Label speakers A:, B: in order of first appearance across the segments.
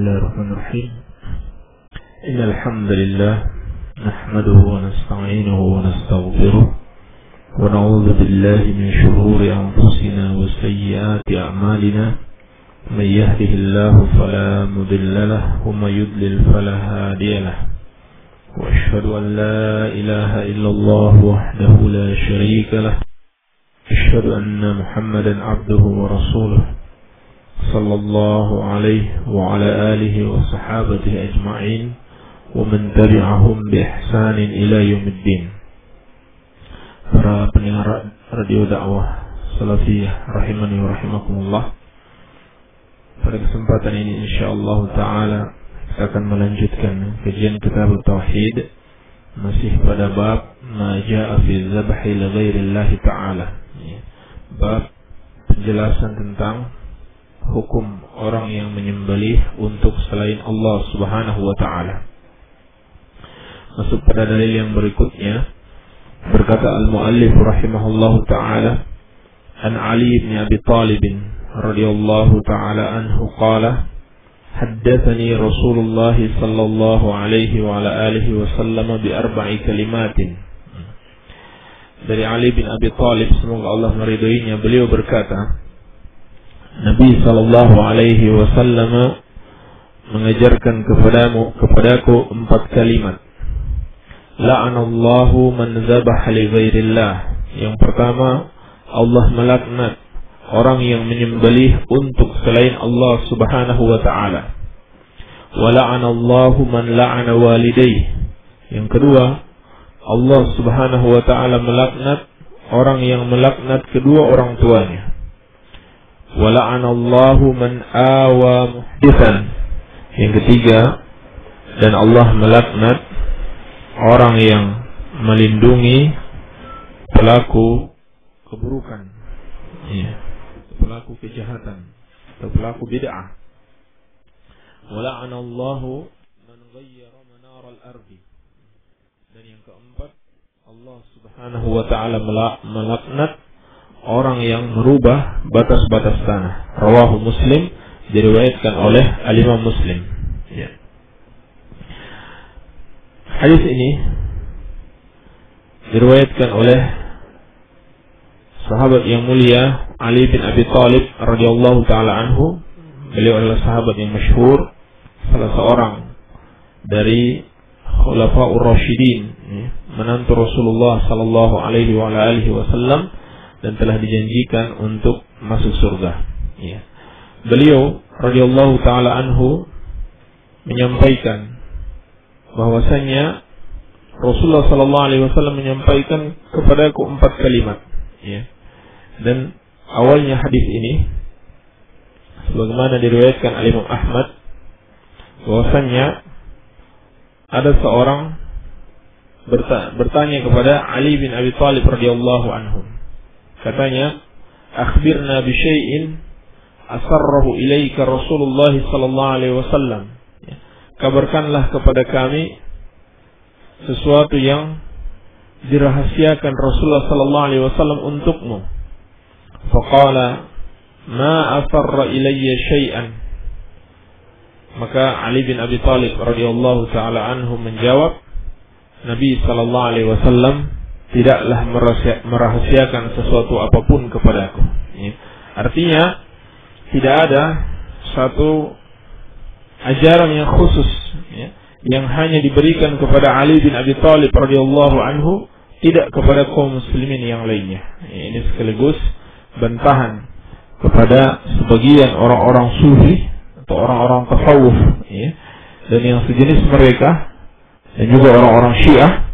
A: Bismillahirrahmanirrahim. Innal hamdalillah nahmaduhu wa nasta'inuhu wa nastaghfiruh wa na'udzu billahi min shururi anfusina wa sayyiati a'malina. May yahdihillahu fala mudilla lahu wa may yudlil fala hadiya lahu. Wa asyhadu an la ilaha illallah wahdahu la syarika lahu. Asyhadu anna Muhammadan 'abduhu wa rasuluh. Sallallahu alaihi wa ala alihi wa sahabatihi ajma'in wa man tabi'ahum bi ihsanin ila yaumiddin. Para pendengar radio dakwah salafiyah rahimani wa rahimakumullah, pada kesempatan ini insyaallah taala kita akan melanjutkan kajian kitab tauhid, masih pada bab ma jaa fi dzabhi li ghairillah taala, bab penjelasan tentang hukum orang yang menyembelih untuk selain Allah Subhanahu wa taala. Masuk pada dalil yang berikutnya, berkata al-muallif rahimahullahu taala, an Ali bin Abi Thalib radhiyallahu taala anhu qala, haddatsani Rasulullah sallallahu alaihi wa ala alihi wasallam bi arba'i kalimatin. Dari Ali bin Abi Thalib, semoga Allah meridhoinya, beliau berkata, Nabi sallallahu alaihi wasallam mengajarkan kepadaku 4 kalimat. La'anallahu man dzabaha li ghairillah. Yang pertama, Allah melaknat orang yang menyembelih untuk selain Allah Subhanahu wa taala. Wa la'anallahu man la'ana walidayhi. Yang kedua, Allah Subhanahu wa taala melaknat orang yang melaknat kedua orang tuanya. Wala'anallahu man awa muhdithan. Yang ketiga, dan Allah melaknat orang yang melindungi pelaku keburukan, pelaku kejahatan atau pelaku bid'ah. Wala'anallahu man ghayyara manar al-ardi. Dan yang keempat, Allah Subhanahu wa taala melaknat orang yang merubah batas-batas tanah. Rawahu Muslim, diriwayatkan oleh al-Imam Muslim. Ya. Hadis ini diriwayatkan oleh sahabat yang mulia Ali bin Abi Thalib radhiyallahu taala anhu. Beliau adalah sahabat yang masyhur, salah seorang dari Khulafaur Rasyidin, menantu Rasulullah sallallahu alaihi wa alihi wasallam, dan telah dijanjikan untuk masuk surga. Ya. Beliau radhiyallahu taala anhu menyampaikan bahwasanya Rasulullah sallallahu alaihi wasallam menyampaikan kepadaku 4 kalimat. Ya. Dan awalnya hadis ini sebagaimana diriwayatkan oleh Imam Ahmad, bahwasanya ada seorang bertanya kepada Ali bin Abi Thalib radhiyallahu anhu. Katanya, akhbirna bi syai'in asarrahu ilaika Rasulullah sallallahu alaihi wasallam. Kabarkanlah kepada kami sesuatu yang dirahasiakan Rasulullah sallallahu alaihi wasallam untukmu. Faqala, ma asarra ilayya syai'an. Maka Ali bin Abi Thalib radhiyallahu taala anhu menjawab, Nabi sallallahu alaihi wasallam tidaklah merahasiakan sesuatu apapun kepadaku. Artinya, tidak ada satu ajaran yang khusus yang hanya diberikan kepada Ali bin Abi Thalib radhiyallahu anhu, tidak kepada kaum muslimin yang lainnya. Ini sekaligus bantahan kepada sebagian orang-orang sufi atau orang-orang tasawuf, dan yang sejenis mereka, dan juga orang-orang Syiah,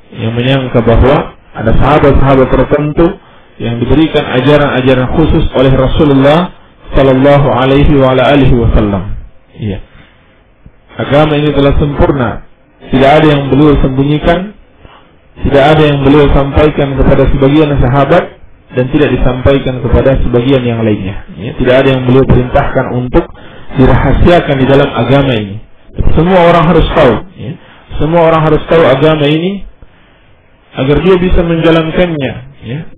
A: yang menyangka bahwa ada sahabat-sahabat tertentu yang diberikan ajaran-ajaran khusus oleh Rasulullah sallallahu alaihi wa alihi wasallam. Iya. Agama ini telah sempurna, tidak ada yang beliau sembunyikan, tidak ada yang beliau sampaikan kepada sebagian sahabat dan tidak disampaikan kepada sebagian yang lainnya. Ya, tidak ada yang beliau perintahkan untuk dirahasiakan di dalam agama ini. Semua orang harus tahu, semua orang harus tahu agama ini agar dia bisa menjalankannya,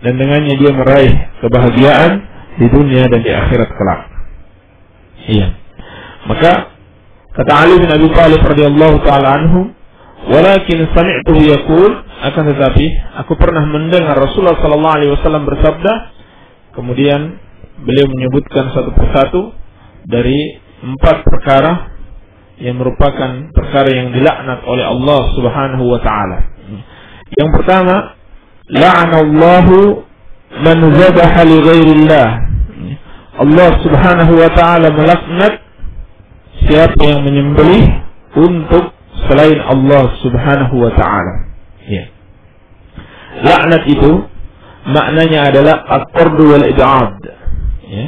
A: dan dengannya dia meraih kebahagiaan di dunia dan di akhirat kelak. Iya. Maka Kata Ali bin Abi Thalib radhiyallahu taala anhu, "Walakin sami'tuhu yaqul," akan tetapi aku pernah mendengar Rasulullah sallallahu alaihi wasallam bersabda. Kemudian beliau menyebutkan satu persatu dari 4 perkara yang merupakan perkara yang dilaknat oleh Allah Subhanahu wa taala. Yang pertama, la'anallahu man zabaha li ghairillah. Allah Subhanahu wa taala melaknat siapa yang menyembelih untuk selain Allah Subhanahu wa taala. Ya. Laknat itu maknanya adalah at-tard wal ib'ad. Ya.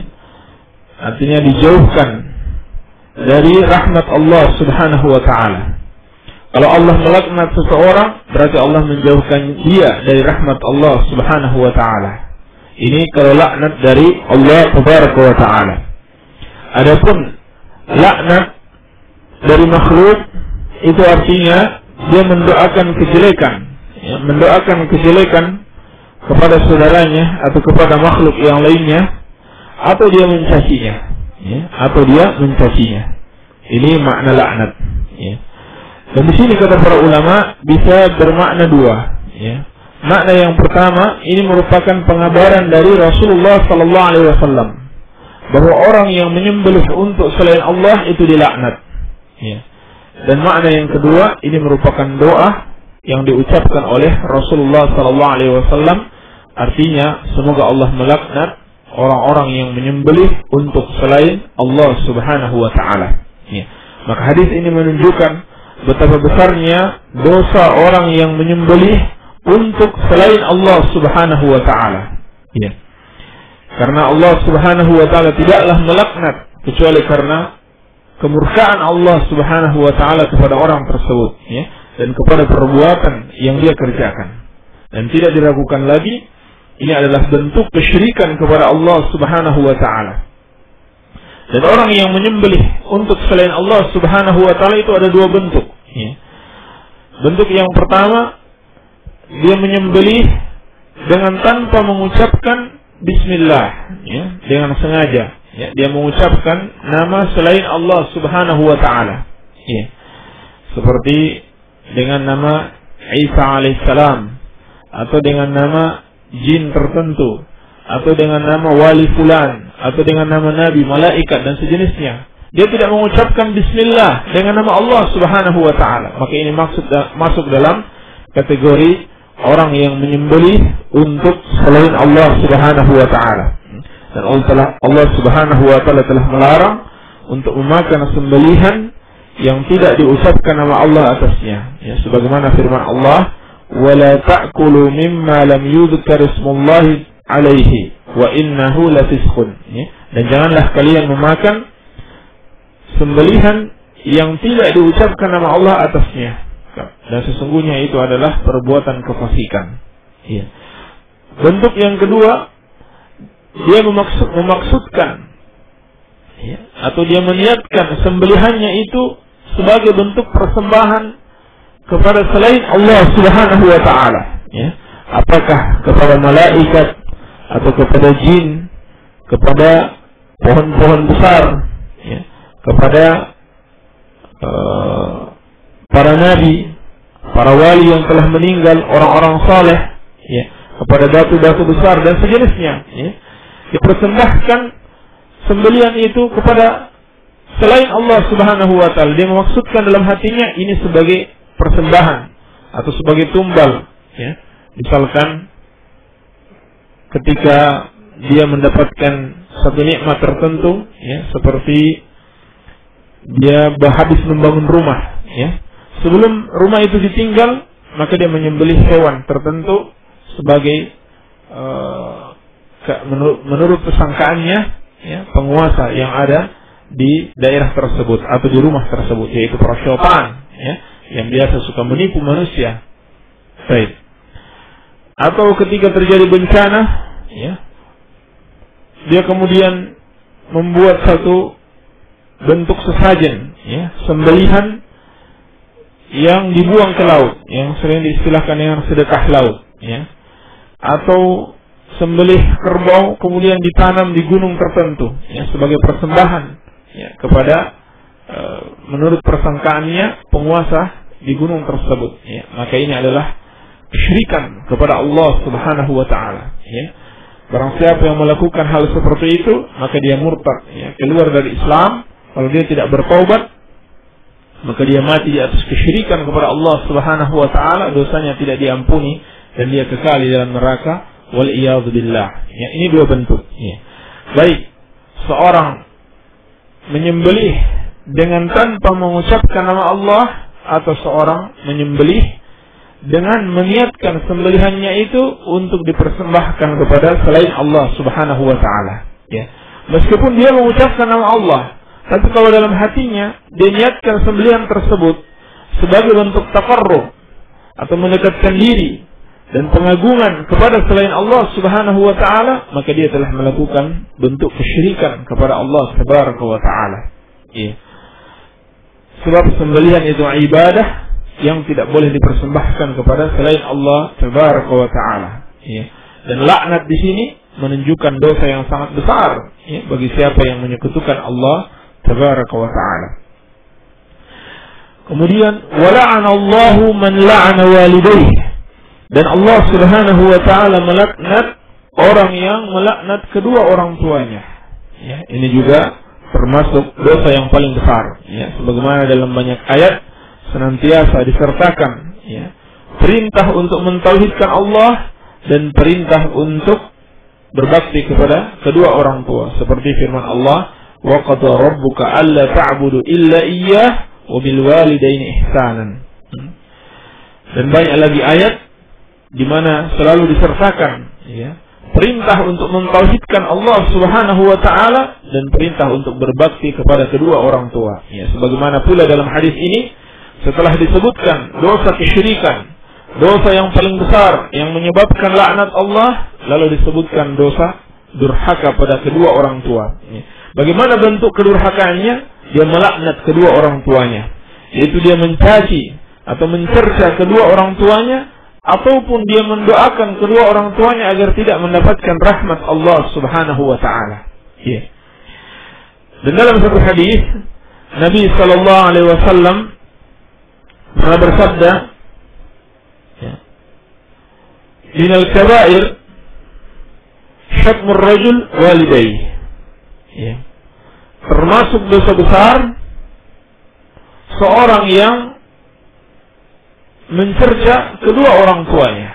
A: Artinya dijauhkan dari rahmat Allah Subhanahu wa taala. Kalau Allah melaknat seseorang, berarti Allah menjauhkan dia dari rahmat Allah Subhanahu wa taala. Ini kalau laknat dari Allah Tabaraka wa taala. Adapun laknat dari makhluk, itu artinya dia mendoakan kejelekan, ya, mendoakan kejelekan kepada saudaranya atau kepada makhluk yang lainnya, atau dia mencacinya, ya, atau dia mencacinya. Ini makna laknat. Ya. Dan di sini kata para ulama bisa bermakna 2. Ya. Makna yang pertama, ini merupakan pengabaran dari Rasulullah sallallahu alaihi wasallam bahwa orang yang menyembelih untuk selain Allah itu dilaknat. Ya. Dan makna yang kedua, ini merupakan doa yang diucapkan oleh Rasulullah sallallahu alaihi wasallam. Artinya semoga Allah melaknat orang-orang yang menyembelih untuk selain Allah Subhanahu wa taala. Ya. Maka hadis ini menunjukkan betapa besarnya dosa orang yang menyembelih untuk selain Allah Subhanahu wa taala. Ya. Karena Allah Subhanahu wa taala tidaklah melaknat kecuali karena kemurkaan Allah Subhanahu wa taala kepada orang tersebut, ya, dan kepada perbuatan yang dia kerjakan. Dan tidak diragukan lagi, ini adalah bentuk kesyirikan kepada Allah Subhanahu wa taala. Dan orang yang menyembelih untuk selain Allah Subhanahu wa taala itu ada 2 bentuk, ya. Bentuk yang pertama, dia menyembelih dengan tanpa mengucapkan bismillah, ya, dengan sengaja, ya, dia mengucapkan nama selain Allah Subhanahu wa taala, ya. Seperti dengan nama Isa alaihissalam, atau dengan nama jin tertentu, atau dengan nama wali fulan, atau dengan nama nabi, malaikat dan sejenisnya. Dia tidak mengucapkan bismillah dengan nama Allah Subhanahu wa taala. Maka ini masuk dalam kategori orang yang menyembelih untuk selain Allah Subhanahu wa taala. Dan Allah Subhanahu wa taala telah melarang untuk memakan sembelihan yang tidak diucapkan nama Allah atasnya. Ya, sebagaimana firman Allah, "Wala ta'kulu mimma lam yudhkar ismullahi alaihi wa innahu lafisqun." Ya, dan janganlah kalian memakan sembelihan yang tidak diucapkan nama Allah atasnya. Dan sesungguhnya itu adalah perbuatan kefasikan. Ya. Bentuk yang kedua, dia memaksudkan, ya, atau dia meniatkan sembelihannya itu sebagai bentuk persembahan kepada selain Allah Subhanahu wa taala, ya. Apakah kepada malaikat atau kepada jin, kepada pohon-pohon besar, ya, kepada para nabi, para wali yang telah meninggal, orang-orang saleh, ya, kepada batu-batu besar dan sejenisnya, ya. Dipersembahkan sembelihan itu kepada selain Allah Subhanahu wa taala. Dia memaksudkan dalam hatinya ini sebagai persembahan atau sebagai tumbal, ya. Misalkan ketika dia mendapatkan satu nikmat tertentu, ya, seperti dia habis membangun rumah, ya. Sebelum rumah itu ditinggal, maka dia menyembelih hewan tertentu sebagai menurut persangkaannya, ya, penguasa yang ada di daerah tersebut atau di rumah tersebut, yaitu para syaitan, ya, yang biasa suka menipu manusia. Baik. Atau ketika terjadi bencana, ya, dia kemudian membuat satu bentuk sesajen, ya, sembelihan yang dibuang ke laut, yang sering diistilahkan dengan sedekah laut, ya. Atau sembelih kerbau kemudian ditanam di gunung tertentu, ya, sebagai persembahan, ya, kepada menurut persangkaannya penguasa di gunung tersebut, ya. Maka ini adalah kesyirikan kepada Allah Subhanahu wa taala, ya. Barang siapa yang melakukan hal seperti itu, maka dia murtad, ya, keluar dari Islam. Kalau dia tidak bertaubat, maka dia mati di atas kesyirikan kepada Allah Subhanahu wa taala, dosanya tidak diampuni dan dia kekal di dalam neraka, wal iyadzu billah. Ya, ini dua bentuk, ya. Baik seorang menyembelih dengan tanpa mengucapkan nama Allah, atau seorang menyembelih dengan meniatkan sembelihannya itu untuk dipersembahkan kepada selain Allah Subhanahu wa taala, ya. Meskipun dia mengucapkan nama Allah, tapi kalau dalam hatinya dia niatkan sembelihan tersebut sebagai bentuk taqarrub atau mendekatkan diri dan pengagungan kepada selain Allah Subhanahu wa taala, maka dia telah melakukan bentuk kesyirikan kepada Allah Tabaraka wa taala, ya. Sebab sembelihan itu ibadah yang tidak boleh dipersembahkan kepada selain Allah Tabaraka wa taala, ya. Dan laknat di sini menunjukkan dosa yang sangat besar, ya, bagi siapa yang menyekutukan Allah Tabaraka wa taala. Kemudian wala'anallahu man la'ana walidayhi, dan Allah Subhanahu wa taala melaknat orang yang melaknat kedua orang tuanya, ya. Ini juga termasuk dosa yang paling besar, ya. Sebagaimana dalam banyak ayat senantiasa disertakan, ya, perintah untuk mentauhidkan Allah dan perintah untuk berbakti kepada kedua orang tua, seperti firman Allah, wa qada rabbuka alla ta'budu illa iyyah wa bil walidaini ihsanan. Dan banyak lagi ayat di mana selalu disertakan, ya, perintah untuk mentauhidkan Allah Subhanahu wa taala dan perintah untuk berbakti kepada kedua orang tua, ya. Sebagaimana pula dalam hadis ini, setelah disebutkan dosa kesyirikan, dosa yang paling besar yang menyebabkan laknat Allah, lalu disebutkan dosa durhaka pada kedua orang tua, ya. Bagaimana bentuk kedurhakaannya? Dia melaknat kedua orang tuanya, yaitu dia mencaci atau mencerca kedua orang tuanya, ataupun dia mendoakan kedua orang tuanya agar tidak mendapatkan rahmat Allah Subhanahu wa taala, ya. Dan dalam satu hadis Nabi sallallahu alaihi wasallam pernah bersabda, ya, minal kabair syatmur rajul walidayhi, ya. Termasuk dosa besar seorang yang mencerca kedua orang tuanya,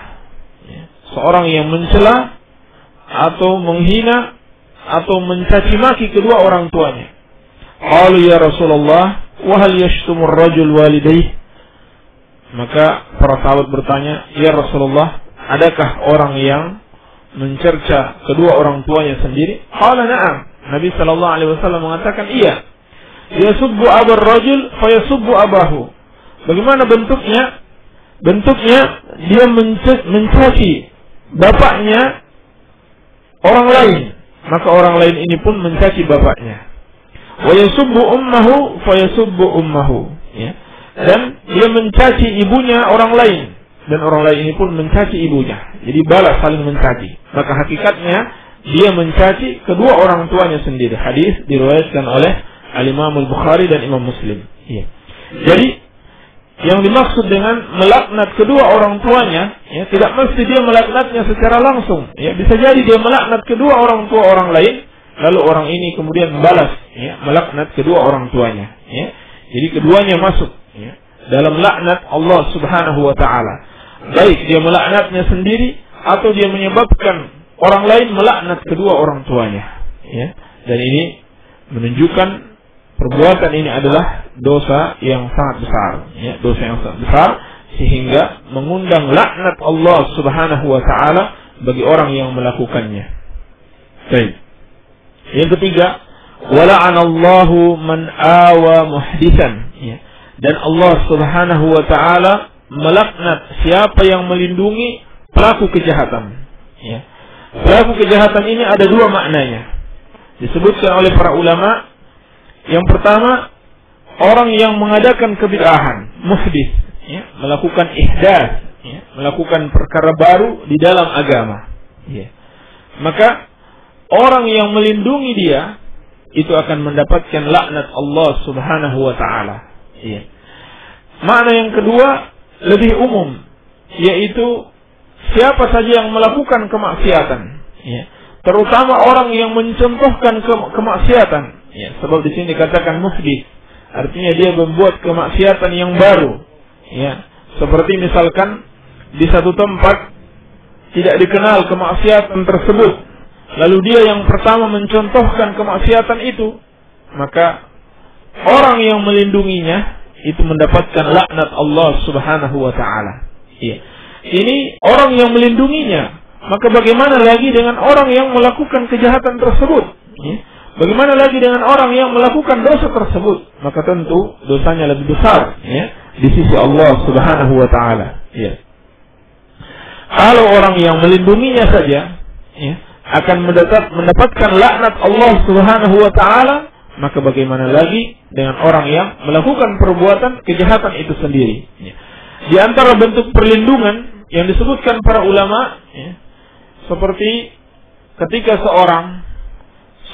A: ya. Seorang yang mencela atau menghina atau mencaci maki kedua orang tuanya. Qalu ya Rasulullah, wa hal yashtumur rajul walidayhi? Maka para sahabat bertanya, ya Rasulullah, adakah orang yang mencerca kedua orang tuanya sendiri? Qala na'am. Nabi sallallahu alaihi wasallam mengatakan, iya. Yasubbu abar rajul fa yasubbu abahu. Bagaimana bentuknya? Bentuknya dia mencaci bapaknya orang lain, maka orang lain ini pun mencaci bapaknya. Wa yasubbu ummuhu fa yasubbu ummuhu, ya. Dan dia mencaci ibunya orang lain, dan orang lain ini pun mencaci ibunya. Jadi balas, saling mencaci. Maka hakikatnya dia mencaci kedua orang tuanya sendiri. Hadis diriwayatkan oleh Al-Imam Al-Bukhari dan Imam Muslim, ya. Jadi yang dimaksud dengan melaknat kedua orang tuanya, ya, tidak mesti dia melaknatnya secara langsung, ya. Bisa jadi dia melaknat kedua orang tua orang lain, lalu orang ini kemudian balas, ya, melaknat kedua orang tuanya, ya. Jadi keduanya masuk, ya, dalam laknat Allah Subhanahu wa taala. Baik dia melaknatnya sendiri atau dia menyebabkan orang lain melaknat kedua orang tuanya, ya. Dan ini menunjukkan perbuatan ini adalah dosa yang sangat besar, ya, dosa yang sangat besar sehingga mengundang laknat Allah Subhanahu wa taala bagi orang yang melakukannya. Baik. Yang ketiga, wala'anallahu man awa muhditsan, ya. Dan Allah Subhanahu wa taala melaknat siapa yang melindungi pelaku kejahatan, ya. Pelaku kejahatan ini ada dua maknanya. Disebutkan oleh para ulama. Yang pertama, orang yang mengadakan kebid'ahan, muhdits, ya, melakukan ihdas, ya, melakukan perkara baru di dalam agama, ya. Maka orang yang melindungi dia itu akan mendapatkan laknat Allah Subhanahu wa taala. Iya. Makna yang kedua lebih umum, yaitu siapa saja yang melakukan kemaksiatan, ya, terutama orang yang mencontohkan kemaksiatan, ya, sebab di sini dikatakan muhdits, artinya dia membuat kemaksiatan yang baru, ya, seperti misalkan di satu tempat tidak dikenal kemaksiatan tersebut, lalu dia yang pertama mencontohkan kemaksiatan itu, maka orang yang melindunginya itu mendapatkan laknat Allah Subhanahu wa taala. Iya. Ini orang yang melindunginya, maka bagaimana lagi dengan orang yang melakukan kejahatan tersebut? Ya. Bagaimana lagi dengan orang yang melakukan dosa tersebut? Maka tentu dosanya lebih besar, ya, di sisi Allah Subhanahu wa taala. Ya. Kalau orang yang melindunginya saja, ya, akan mendapatkan laknat Allah Subhanahu wa taala, maka bagaimana lagi dengan orang yang melakukan perbuatan kejahatan itu sendiri? Ya. Di antara bentuk perlindungan yang disebutkan para ulama, ya, seperti ketika seorang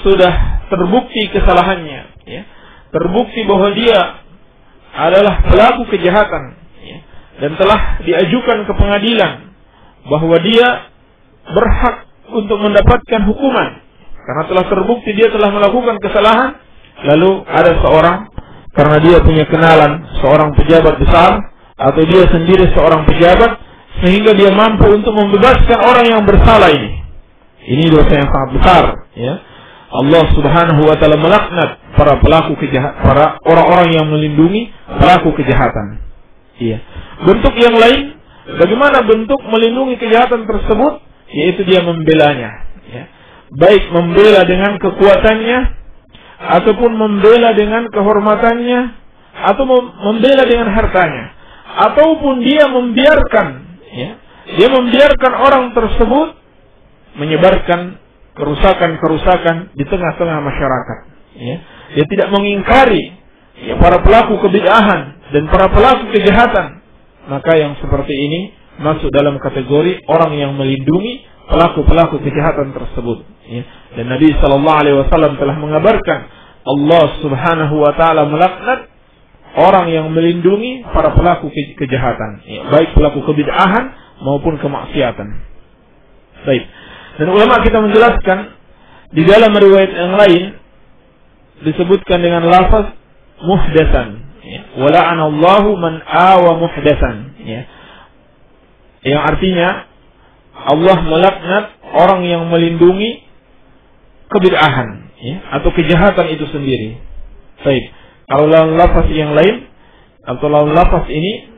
A: sudah terbukti kesalahannya, ya, terbukti bahwa dia adalah pelaku kejahatan, ya, dan telah diajukan ke pengadilan bahwa dia berhak untuk mendapatkan hukuman karena telah terbukti dia telah melakukan kesalahan. Lalu ada seorang, karena dia punya kenalan seorang pejabat besar, atau dia sendiri seorang pejabat, sehingga dia mampu untuk membebaskan orang yang bersalah ini. Ini dosa yang sangat besar, ya. Allah Subhanahu wa taala melaknat para pelaku kejahatan, para orang-orang yang melindungi pelaku kejahatan. Iya. Bentuk yang lain, bagaimana bentuk melindungi kejahatan tersebut? Yaitu dia membelanya, ya. Baik membela dengan kekuatannya, ataupun membela dengan kehormatannya, atau membela dengan hartanya, ataupun dia membiarkan, ya, dia membiarkan orang tersebut menyebarkan kerusakan-kerusakan di tengah-tengah masyarakat, ya. Dia tidak mengingkari, ya, para pelaku kebid'ahan dan para pelaku kejahatan, maka yang seperti ini masuk dalam kategori orang yang melindungi pelaku-pelaku kejahatan tersebut, ya. Dan Nabi SAW telah mengabarkan Allah Subhanahu wa taala melaknat orang yang melindungi para pelaku kejahatan, ya, baik pelaku kebid'ahan maupun kemaksiatan. Baik. Dan ulama kita menjelaskan di dalam riwayat yang lain disebutkan dengan lafaz muhdatsan, ya. Wa la'anallahu man awa muhdatsan, ya. Yang artinya Allah melaknat orang yang melindungi kebid'ahan, ya, atau kejahatan itu sendiri. Baik. Kalau dalam lafaz yang lain atau dalam lafaz ini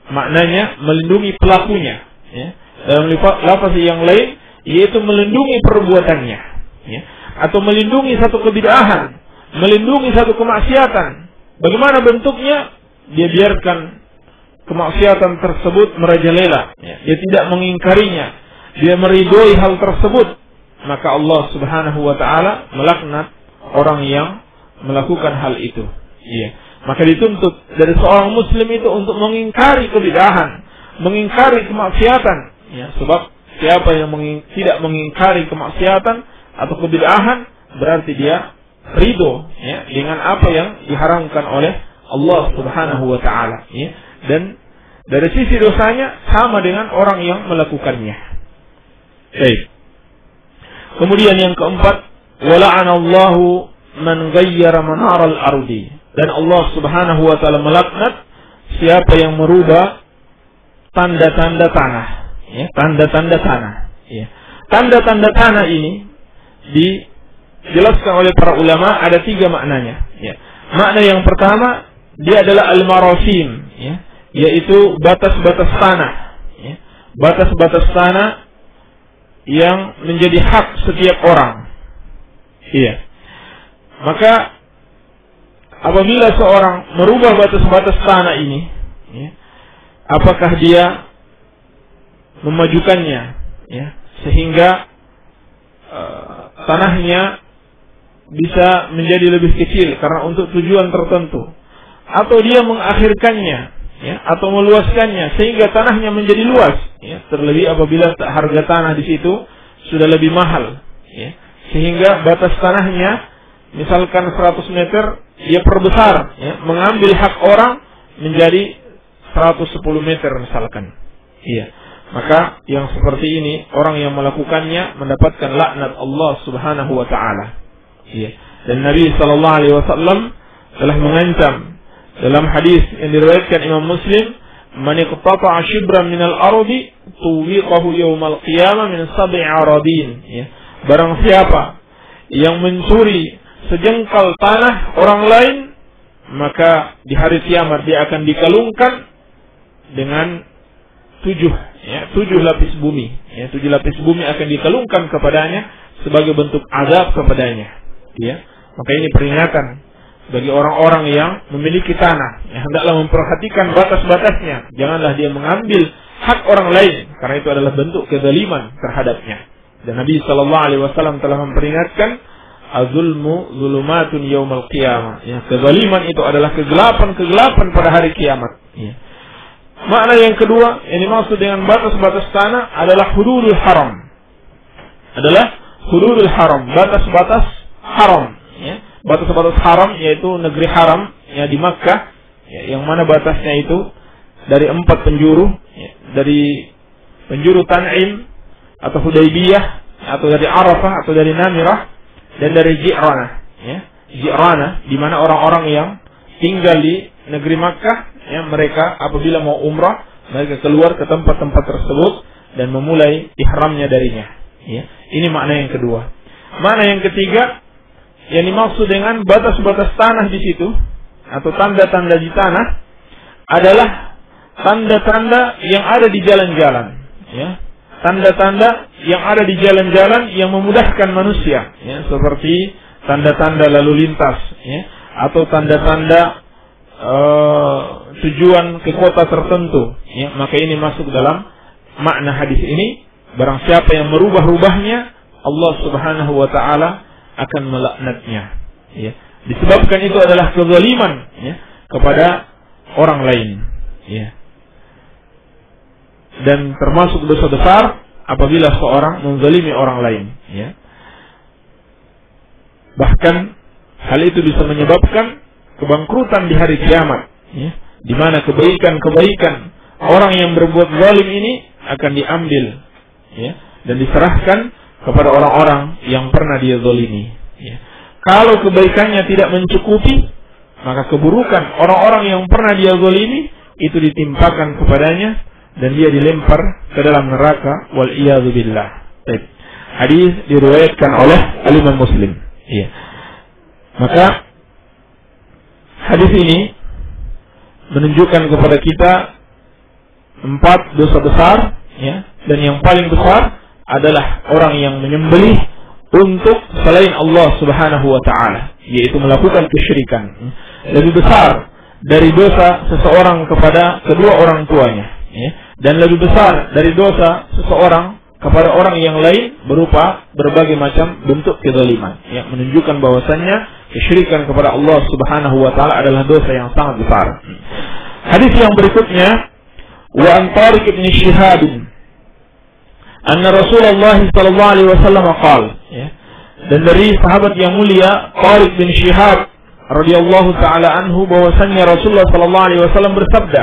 A: maknanya melindungi pelakunya, ya. Dalam lafaz yang lain yaitu melindungi perbuatannya, ya, atau melindungi satu kebid'ahan, melindungi satu kemaksiatan. Bagaimana bentuknya? Dia biarkan kemaksiatan tersebut merajalela, ya. Dia tidak mengingkarinya, dia meridhoi hal tersebut, maka Allah Subhanahu wa taala melaknat orang yang melakukan hal itu. Iya. Maka dituntut dari seorang muslim itu untuk mengingkari kebid'ahan, mengingkari kemaksiatan, ya, sebab siapa yang tidak mengingkari kemaksiatan atau kebid'ahan berarti dia ridho, ya, dengan apa yang diharamkan oleh Allah Subhanahu wa taala, ya. Dan dari sisi dosanya sama dengan orang yang melakukannya. Baik. Kemudian yang keempat, wala'anallahu man ghayyara manaral ardi. Dan Allah Subhanahu wa taala melaknat siapa yang merubah tanda-tanda tanah, ya, tanda-tanda tanah, ya. Tanda-tanda tanah ini dijelaskan oleh para ulama ada 3 maknanya, ya. Makna yang pertama, dia adalah al-marasim, ya, yaitu batas-batas tanah, ya. Batas-batas tanah yang menjadi hak setiap orang. Iya. Maka apabila seorang merubah batas-batas tanah ini, ya, apakah dia memajukannya, ya, sehingga tanahnya bisa menjadi lebih kecil karena untuk tujuan tertentu, atau dia mengakhirkannya, ya, atau meluaskannya sehingga tanahnya menjadi luas, ya, terlebih apabila harga tanah di situ sudah lebih mahal, ya, sehingga batas tanahnya misalkan 100 meter, dia perbesar, ya, mengambil hak orang menjadi 110 meter misalkan. Iya. Maka yang seperti ini, orang yang melakukannya mendapatkan laknat Allah Subhanahu wa taala. Iya. Dan Nabi sallallahu alaihi wasallam telah mengancam dalam hadis yang diriwayatkan Imam Muslim, "Man iqtata'a shibran minal ardi tuwiqahu yaumal qiyamah min sab'i aradin." Ya. Barang siapa yang mencuri sejengkal tanah orang lain, maka di hari kiamat dia akan dikalungkan dengan 7 lapis bumi. Ya, 7 lapis bumi akan dikalungkan kepadanya sebagai bentuk azab kepadanya. Ya. Maka ini peringatan bagi orang-orang yang memiliki tanah. Ya, hendaklah memperhatikan batas-batasnya. Janganlah dia mengambil hak orang lain, karena itu adalah bentuk kezaliman terhadapnya. Dan Nabi SAW telah memperingatkan, "Az-zulmu zulumatun yaumal qiyamah." Ya, kezaliman itu adalah kegelapan-kegelapan pada hari kiamat. Ya. Makna yang kedua yang dimaksud dengan batas-batas tanah adalah hududul haram. Adalah hududul haram, batas-batas haram. Ya. Batas-batas haram yaitu negeri haram ya di Makkah, ya, yang mana batasnya itu dari 4 penjuru, ya, dari penjuru Tan'im atau Hudaybiyah, atau dari Arafah atau dari Namirah, dan dari Ji'ranah. Ya. Ji'ranah di mana orang-orang yang tinggal di negeri Makkah, ya, mereka apabila mau umrah, mereka keluar ke tempat-tempat tersebut dan memulai ihramnya darinya. Ya. Ini makna yang kedua. Makna yang ketiga yang dimaksud dengan batas-batas tanah di situ atau tanda-tanda di tanah adalah tanda-tanda yang ada di jalan-jalan, ya. Tanda-tanda yang ada di jalan-jalan yang memudahkan manusia, ya, seperti tanda-tanda lalu lintas, ya, atau tanda-tanda tujuan ke kota tertentu, ya. Maka ini masuk dalam makna hadis ini. Barang siapa yang merubah-rubahnya, Allah Subhanahu wa taala akan melaknatnya, ya. Disebabkan itu adalah kezaliman, ya, kepada orang lain, ya. Dan termasuk dosa besar apabila seorang menzalimi orang lain, ya. Bahkan hal itu bisa menyebabkan kebangkrutan di hari kiamat, ya, di mana kebaikan-kebaikan orang yang berbuat zalim ini akan diambil, ya, dan diserahkan kepada orang-orang yang pernah dia zalimi. Ya. Kalau kebaikannya tidak mencukupi, maka keburukan orang-orang yang pernah dia zalimi itu ditimpakan kepadanya dan dia dilempar ke dalam neraka, wal iyadzu billah. Hadis diriwayatkan oleh Imam Muslim. Ya. Maka hadis ini menunjukkan kepada kita 4 dosa besar, ya, dan yang paling besar adalah orang yang menyembelih untuk selain Allah Subhanahu wa taala, yaitu melakukan kesyirikan. Lebih besar dari dosa seseorang kepada kedua orang tuanya, ya, dan lebih besar dari dosa seseorang kepada orang yang lain berupa berbagai macam bentuk kezaliman, ya, menunjukkan bahwasannya kesyirikan kepada Allah Subhanahu wa taala adalah dosa yang sangat besar. Hadis yang berikutnya, wa an Tariq bin Shihab anna Rasulullah sallallahu alaihi wasallam qala, ya, dan dari sahabat yang mulia Tariq bin Shihab radhiyallahu taala anhu bahwasanya Rasulullah sallallahu alaihi wasallam bersabda,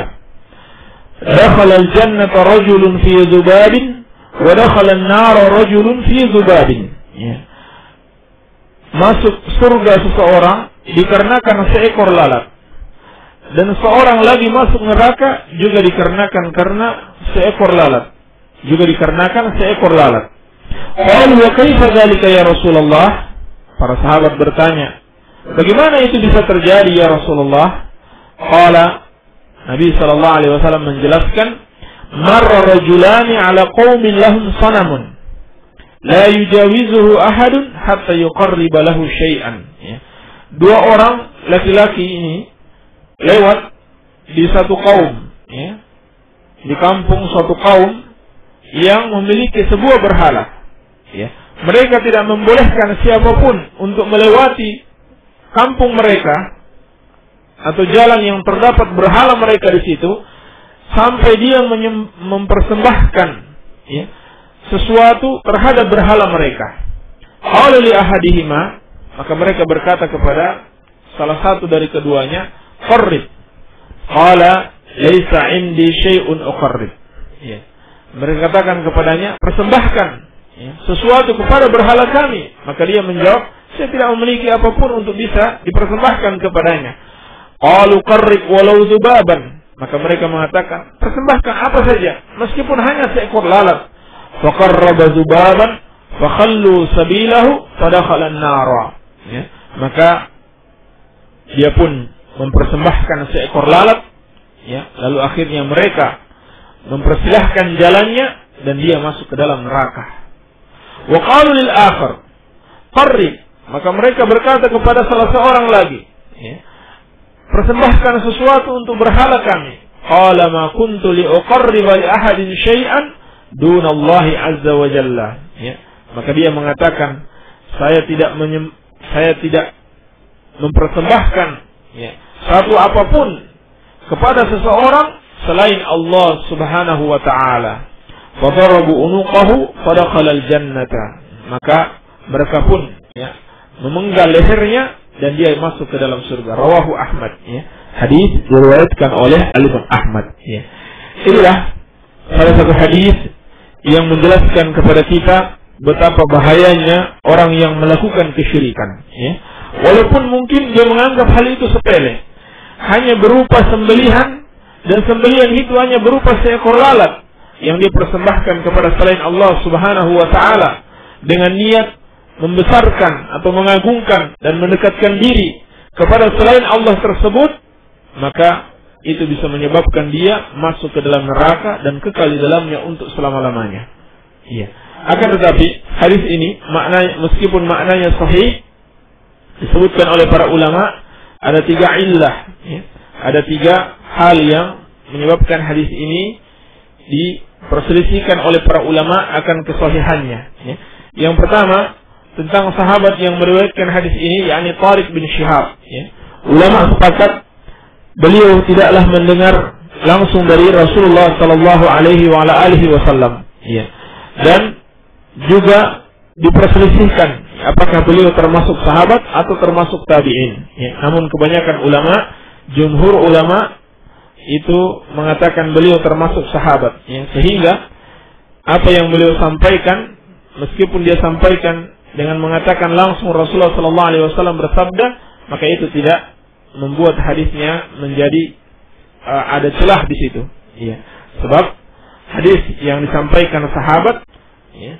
A: dakhala al-jannata rajulun fi dhubabin wa dakhala an-nara rajulun fi dhubabin, ya. Masuk surga seseorang dikarenakan seekor lalat, dan seorang lagi masuk neraka juga dikarenakan karena seekor lalat. Juga dikarenakan seekor lalat. Qalu wa kaifa dzalika ya Rasulullah? Para sahabat bertanya, bagaimana itu bisa terjadi ya Rasulullah? Qala, Nabi sallallahu alaihi wasallam menjelaskan, marra rajulani ala qaumin lahum sanamun la yujawizuhu ahadun hatta yuqarriba lahu syai'an. Ya. 2 orang laki-laki ini lewat di satu kaum, ya, di kampung suatu kaum yang memiliki sebuah berhala, ya. Mereka tidak membolehkan siapapun untuk melewati kampung mereka atau jalan yang terdapat berhala mereka di situ sampai dia mempersembahkan, ya, sesuatu terhadap berhala mereka. Qala li ahadihima, maka mereka berkata kepada salah satu dari keduanya, qarrib. Qala laisa indi syai'un uqarrib. Ya. Mereka katakan kepadanya, persembahkan sesuatu kepada berhala kami. Maka dia menjawab, saya tidak memiliki apapun untuk bisa dipersembahkan kepadanya. Qalu qarrib walau zubaban. Maka mereka mengatakan, persembahkan apa saja, meskipun hanya seekor lalat. Faqarraba zubaban fakhallu sabilahu fadakhala an-nara. Ya. Maka dia pun mempersembahkan seekor lalat, ya, lalu akhirnya mereka mempersilahkan jalannya dan dia masuk ke dalam neraka. Wa qalu lil akhar qarrib. Maka mereka berkata kepada salah seorang lagi, ya, persembahkan sesuatu untuk berhala kami. Qala ma kuntu li uqarriba li ahadin syai'an dunallahi azza wa jalla. Ya. Maka dia mengatakan, saya tidak mempersembahkan, ya, satu apapun kepada seseorang selain Allah Subhanahu wa taala. Wa darabu unuqahu fadakhala al-jannata. Maka mereka pun, ya, memenggal lehernya dan dia masuk ke dalam surga. Rawahu Ahmad, ya. Hadis diriwayatkan oleh Al-Imam Ahmad, ya. Inilah salah satu hadis yang menjelaskan kepada kita betapa bahayanya orang yang melakukan kesyirikan, ya. Walaupun mungkin dia menganggap hal itu sepele, hanya berupa sembelihan, dan sembelihan itu hanya berupa seekor lalat yang dipersembahkan kepada selain Allah Subhanahu wa taala dengan niat membesarkan atau mengagungkan dan mendekatkan diri kepada selain Allah tersebut, maka itu bisa menyebabkan dia masuk ke dalam neraka dan kekal di dalamnya untuk selama-lamanya. Iya. Akan tetapi hadis ini meskipun maknanya sahih, disebutkan oleh para ulama ada 3 illah, ya. Ada 3 hal yang menyebabkan hadis ini diperselisihkan oleh para ulama akan kesahihannya, ya. Yang pertama tentang sahabat yang meriwayatkan hadis ini, yakni Tariq bin Syihab, ya. Ulama sepakat beliau tidaklah mendengar langsung dari Rasulullah sallallahu alaihi wasallam, ya. Dan juga diperselisihkan apakah beliau termasuk sahabat atau termasuk tabi'in, ya. Namun kebanyakan ulama, jumhur ulama itu mengatakan beliau termasuk sahabat, ya. Sehingga apa yang beliau sampaikan, meskipun dia sampaikan dengan mengatakan langsung Rasulullah sallallahu alaihi wasallam bersabda, maka itu tidak membuat hadisnya menjadi ada celah di situ, ya. Sebab hadis yang disampaikan sahabat, ya,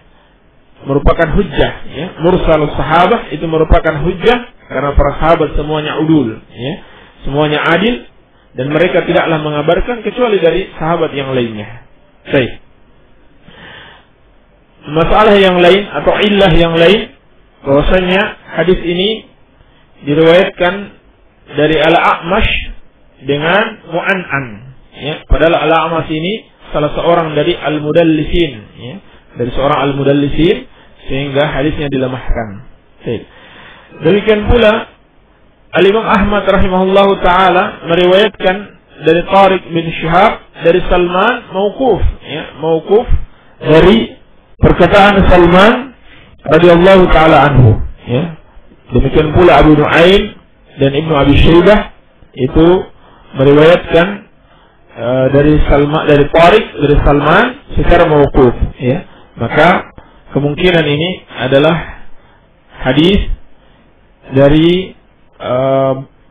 A: merupakan hujjah, ya. Mursal sahabah itu merupakan hujjah karena para sahabat semuanya udul, ya. Semuanya adil dan mereka tidaklah mengabarkan kecuali dari sahabat yang lainnya. Baik. Masalah yang lain atau illah yang lain, bahwasanya hadis ini diriwayatkan dari Al-A'mash dengan Mu'an'an, ya. Padahal Al-A'mash ini salah seorang dari al-mudallisin, ya. Dari seorang al-mudallisin, sehingga hadisnya dilemahkan. Baik. Demikian pula Al-Imam Ahmad rahimahullahu taala meriwayatkan dari Tariq bin Syihab dari Salman mauquf, ya, mauquf dari perkataan Salman radhiyallahu taala anhu, ya. Demikian pula Abu Nuaim dan Ibnu Abi Syaibah itu meriwayatkan dari Tariq dari Salman secara mauquf, ya. Maka kemungkinan ini adalah hadis dari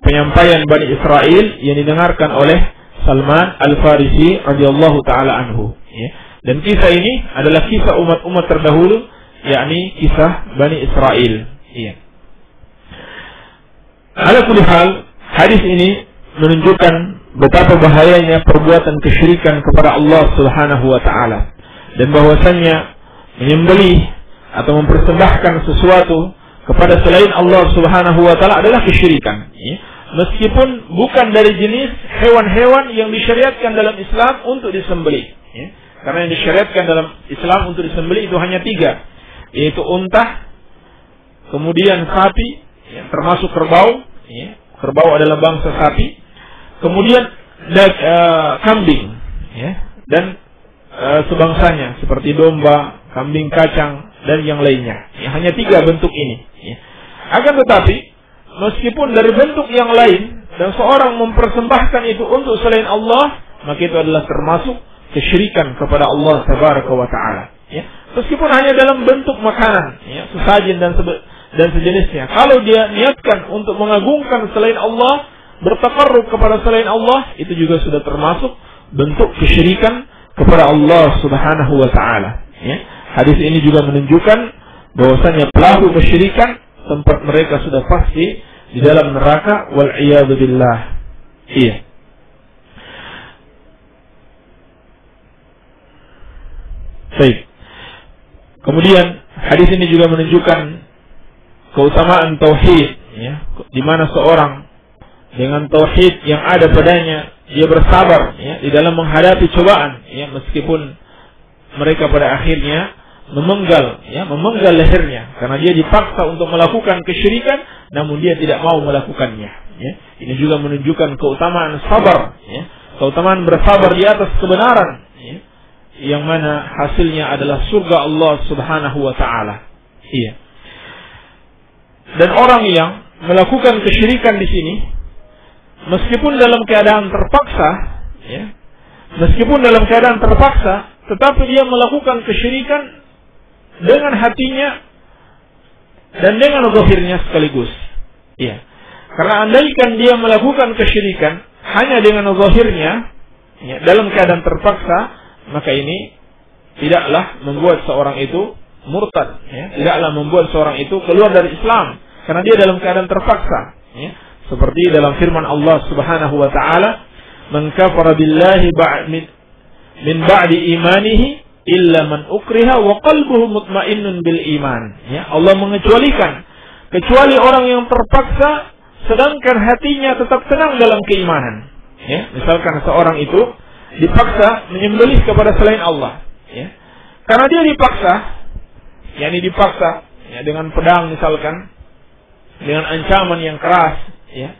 A: penyampaian Bani Israel yang didengarkan oleh Salman Al-Farisi radhiyallahu taala anhu, ya. Dan kisah ini adalah kisah umat-umat terdahulu, yakni kisah Bani Israel, iya. Ala kulli hal, hadis ini menunjukkan betapa bahayanya perbuatan kesyirikan kepada Allah Subhanahu wa taala, dan bahwasannya menyembelih atau mempersembahkan sesuatu kepada selain Allah Subhanahu wa taala adalah kesyirikan, ya. Meskipun bukan dari jenis hewan-hewan yang disyariatkan dalam Islam untuk disembelih, ya. Karena yang disyariatkan dalam Islam untuk disembelih itu hanya 3, yaitu unta, kemudian sapi, ya, termasuk kerbau, ya. Kerbau adalah bangsa sapi, kemudian kambing, ya, dan sebangsanya seperti domba, kambing kacang dan yang lainnya, ya. Hanya 3 bentuk ini, ya. Akan tetapi, meskipun dari bentuk yang lain dan seorang mempersembahkan itu untuk selain Allah, maka itu adalah termasuk kesyirikan kepada Allah Tabaraka wa Ta'ala. Ya. Meskipun hanya dalam bentuk makanan, ya, sesajen dan sejenisnya. Kalau dia niatkan untuk mengagungkan selain Allah, bertakarrub kepada selain Allah, itu juga sudah termasuk bentuk kesyirikan kepada Allah Subhanahu wa Ta'ala. Ya. Hadis ini juga menunjukkan bahwasanya pelaku kesyirikan tempat mereka sudah pasti di dalam neraka, wal iyadu billah. Iya. Baik. Kemudian hadis ini juga menunjukkan keutamaan tauhid, ya, di mana seorang dengan tauhid yang ada padanya dia bersabar, ya, di dalam menghadapi cobaan, ya, meskipun mereka pada akhirnya memenggal lehernya karena dia dipaksa untuk melakukan kesyirikan, namun dia tidak mau melakukannya. Ya. Ini juga menunjukkan keutamaan sabar, ya, keutamaan bersabar di atas kebenaran, ya, yang mana hasilnya adalah surga Allah Subhanahu wa Ta'ala. Iya. Dan orang yang melakukan kesyirikan di sini, meskipun dalam keadaan terpaksa, ya, tetapi dia melakukan kesyirikan dengan hatinya dan dengan zahirnya sekaligus. Iya. Karena andaikan dia melakukan kesyirikan hanya dengan zahirnya, ya, dalam keadaan terpaksa, maka ini tidaklah membuat seorang itu murtad, ya, tidaklah membuat seorang itu keluar dari Islam, karena dia dalam keadaan terpaksa, ya. Seperti dalam firman Allah Subhanahu wa Ta'ala, "Man kafara billahi min ba'di imanihi illa man ukriha wa qalbuhu mutmainnun bil iman." Ya, Allah mengecualikan kecuali orang yang terpaksa sedangkan hatinya tetap tenang dalam keimanan. Ya, misalkan seorang itu dipaksa menyembelih kepada selain Allah, ya. Karena dia dipaksa, ya, dengan pedang misalkan, dengan ancaman yang keras, ya.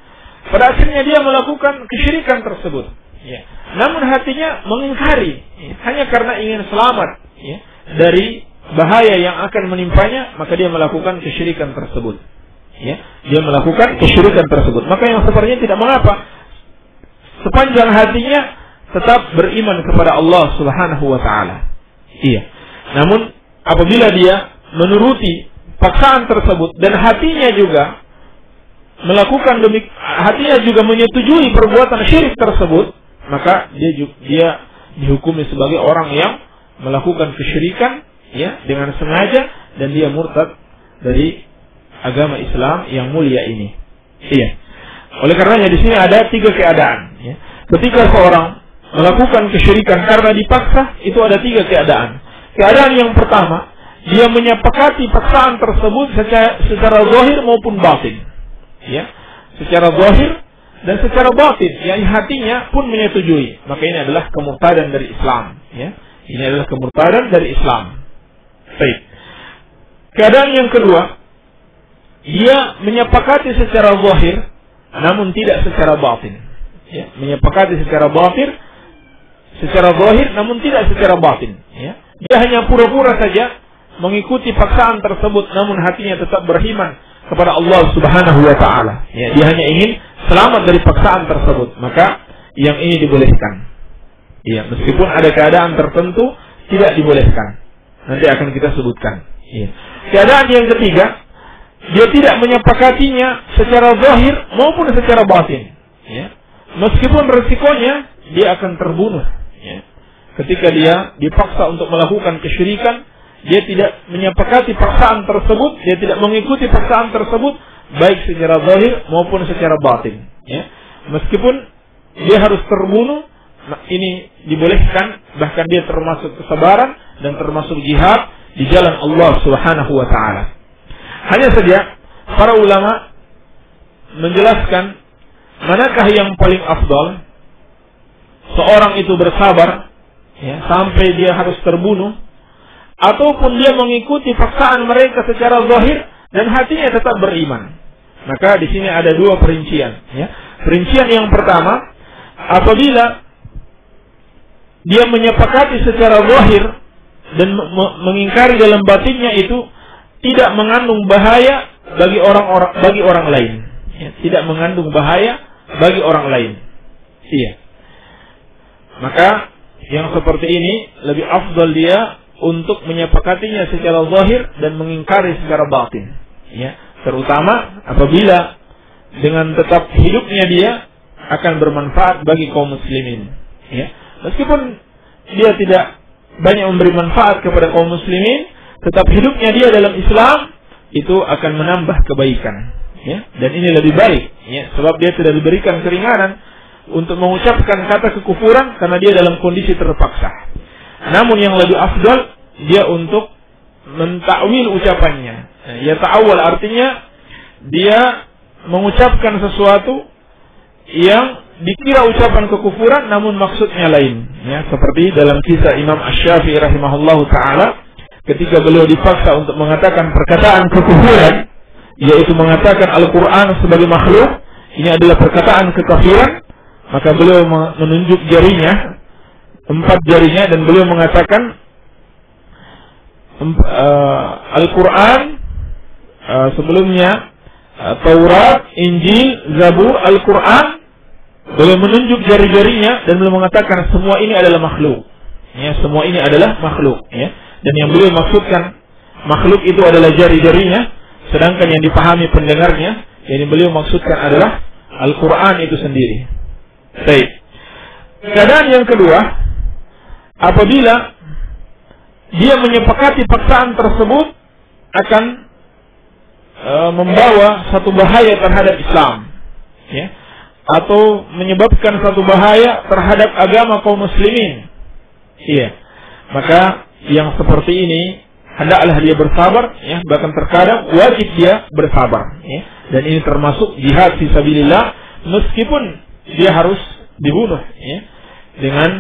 A: Pada akhirnya dia melakukan kesyirikan tersebut, ya. Namun hatinya mengingkari, ya, hanya karena ingin selamat, ya, dari bahaya yang akan menimpanya, maka dia melakukan kesyirikan tersebut. Ya, dia melakukan kesyirikan tersebut. Maka yang sepertinya tidak mengapa, sepanjang hatinya tetap beriman kepada Allah Subhanahu wa Ta'ala. Iya. Namun apabila dia menuruti paksaan tersebut dan hatinya juga menyetujui perbuatan syirik tersebut, maka dia dihukumi sebagai orang yang melakukan kesyirikan, ya, dengan sengaja, dan dia murtad dari agama Islam yang mulia ini. Iya. Oleh karenanya di sini ada 3 keadaan, ya. Ketika seorang melakukan kesyirikan karena dipaksa, itu ada 3 keadaan. Keadaan yang pertama, dia menyepakati paksaan tersebut secara zahir maupun batin, ya, secara zahir dan secara batin, yang hatinya pun menyetujui. Maka ini adalah kemurtadan dari Islam, ya. Ini adalah kemurtadan dari Islam. Baik. Keadaan yang kedua, dia menyepakati secara zahir namun tidak secara batin, ya. Menyepakati secara zahir namun tidak secara batin, ya. Dia hanya pura-pura saja mengikuti paksaan tersebut, namun hatinya tetap beriman kepada Allah Subhanahu wa Ta'ala, ya. Dia hanya ingin selamat dari paksaan tersebut, maka yang ini dibolehkan, ya, meskipun ada keadaan tertentu tidak dibolehkan. Nanti akan kita sebutkan, ya. Keadaan yang ketiga, dia tidak menyepakatinya secara zahir maupun secara batin, ya. Meskipun resikonya dia akan terbunuh, ya. Ketika dia dipaksa untuk melakukan kesyirikan, dia tidak menyepakati paksaan tersebut, dia tidak mengikuti paksaan tersebut, baik secara zahir maupun secara batin, ya. Meskipun dia harus terbunuh, ini dibolehkan, bahkan dia termasuk kesabaran dan termasuk jihad di jalan Allah Subhanahu wa Ta'ala. Hanya saja para ulama menjelaskan manakah yang paling afdal, seorang itu bersabar, ya, sampai dia harus terbunuh, ataupun dia mengikuti paksaan mereka secara zahir dan hatinya tetap beriman. Maka di sini ada 2 perincian, ya. Perincian yang pertama, apabila dia menyepakati secara zahir dan mengingkari dalam batinnya itu tidak mengandung bahaya bagi orang lain, ya, tidak mengandung bahaya bagi orang lain. Iya. Maka yang seperti ini lebih afdal dia untuk menyepakatinya secara zahir dan mengingkari secara batin. Ya, terutama apabila dengan tetap hidupnya dia akan bermanfaat bagi kaum muslimin. Ya, meskipun dia tidak banyak memberi manfaat kepada kaum muslimin, tetap hidupnya dia dalam Islam itu akan menambah kebaikan. Ya, dan ini lebih baik. Ya, sebab dia tidak diberikan keringanan untuk mengucapkan kata kekufuran karena dia dalam kondisi terpaksa. Namun yang lebih afdal dia untuk mentakwil ucapannya. Ya, ta'awwal artinya dia mengucapkan sesuatu yang dikira ucapan kekufuran namun maksudnya lain. Ya, seperti dalam kisah Imam Asy-Syafi'i rahimahullahu taala ketika beliau dipaksa untuk mengatakan perkataan kekufuran, yaitu mengatakan Al-Qur'an sebagai makhluk, ini adalah perkataan kekafiran, maka beliau menunjuk jarinya, 4 jarinya, dan beliau mengatakan Al-Quran sebelumnya Taurat, Injil, Zabur, Al-Quran. Beliau menunjuk jari-jarinya dan beliau mengatakan semua ini adalah makhluk. Ya, semua ini adalah makhluk. Ya. Dan yang beliau maksudkan makhluk itu adalah jari-jarinya, sedangkan yang dipahami pendengarnya, yang beliau maksudkan adalah Al-Quran itu sendiri. Baik. Keadaan yang kedua, apabila dia menyepakati paksaan tersebut akan membawa satu bahaya terhadap Islam, ya, atau menyebabkan satu bahaya terhadap agama kaum muslimin, iya, maka yang seperti ini hendaklah dia bersabar, ya, bahkan terkadang wajib dia bersabar, ya, dan ini termasuk jihad fisabilillah meskipun dia harus dibunuh, ya, dengan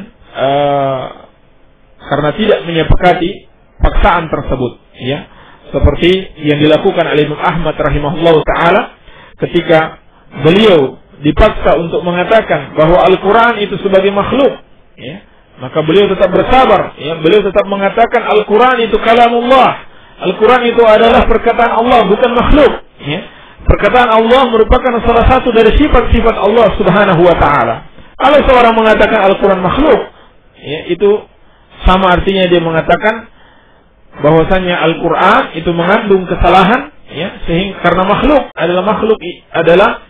A: karena tidak menyepakati paksaan tersebut, ya, seperti yang dilakukan oleh Imam Ahmad rahimahullah taala ketika beliau dipaksa untuk mengatakan bahwa Al-Quran itu sebagai makhluk, ya, maka beliau tetap bersabar, ya, beliau tetap mengatakan Al-Quran itu kalamullah, Al-Quran itu adalah perkataan Allah, bukan makhluk, ya. Perkataan Allah merupakan salah satu dari sifat-sifat Allah subhanahu wa ta'ala. Kalau seorang mengatakan Al-Quran makhluk, ya, itu sama artinya dia mengatakan bahwasanya Al-Quran itu mengandung kesalahan, ya, sehingga karena makhluk adalah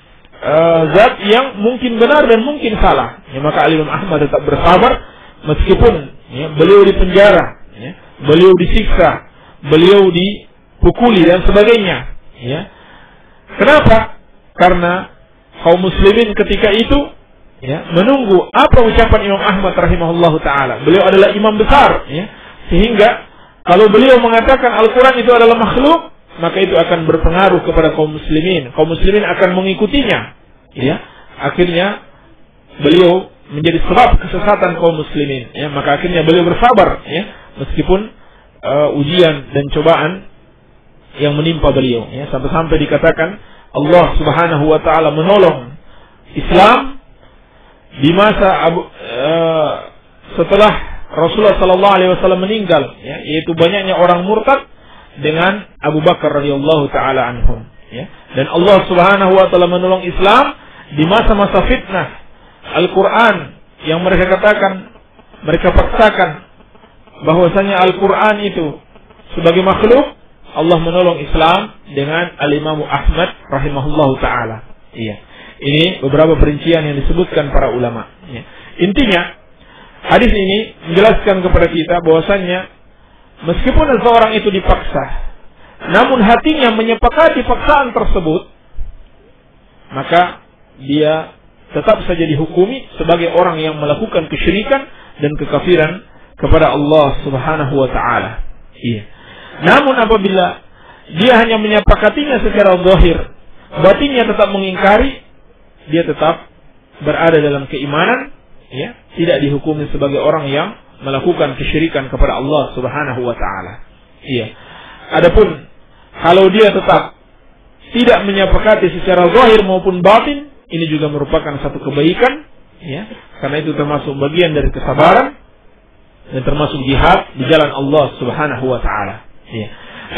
A: zat yang mungkin benar dan mungkin salah, ya, maka Imam Ahmad tetap bersabar meskipun, ya, beliau dipenjara, ya, beliau disiksa, beliau dipukuli dan sebagainya, ya. Kenapa? Karena kaum muslimin ketika itu, ya, menunggu apa ucapan Imam Ahmad rahimahullahu taala. Beliau adalah imam besar, ya, sehingga kalau beliau mengatakan Al-Quran itu adalah makhluk, maka itu akan berpengaruh kepada kaum muslimin. Kaum muslimin akan mengikutinya, ya. Akhirnya beliau menjadi sebab kesesatan kaum muslimin, ya. Maka akhirnya beliau bersabar, ya, meskipun ujian dan cobaan yang menimpa beliau, ya, sampai-sampai dikatakan Allah Subhanahu wa taala menolong Islam di masa setelah Rasulullah sallallahu alaihi wasallam meninggal, ya, yaitu banyaknya orang murtad dengan Abu Bakar radhiyallahu taala anhum, ya. Dan Allah Subhanahu wa taala menolong Islam di masa-masa fitnah Al-Qur'an yang mereka katakan, mereka paksakan bahwasanya Al-Qur'an itu sebagai makhluk. Allah menolong Islam dengan Al-Imam Ahmad rahimahullahu taala. Iya. Ini beberapa perincian yang disebutkan para ulama, ya. Intinya hadis ini menjelaskan kepada kita bahwasanya meskipun seorang itu dipaksa, namun hatinya menyepakati paksaan tersebut, maka dia tetap saja dihukumi sebagai orang yang melakukan kesyirikan dan kekafiran kepada Allah Subhanahu wa taala. Iya. Namun apabila dia hanya menyepakatinya secara zahir, batinnya tetap mengingkari, dia tetap berada dalam keimanan, ya, tidak dihukumi sebagai orang yang melakukan kesyirikan kepada Allah Subhanahu wa taala. Iya. Adapun kalau dia tetap tidak menyepakati secara zahir maupun batin, ini juga merupakan satu kebaikan, ya, karena itu termasuk bagian dari kesabaran dan termasuk jihad di jalan Allah Subhanahu wa taala. Ya.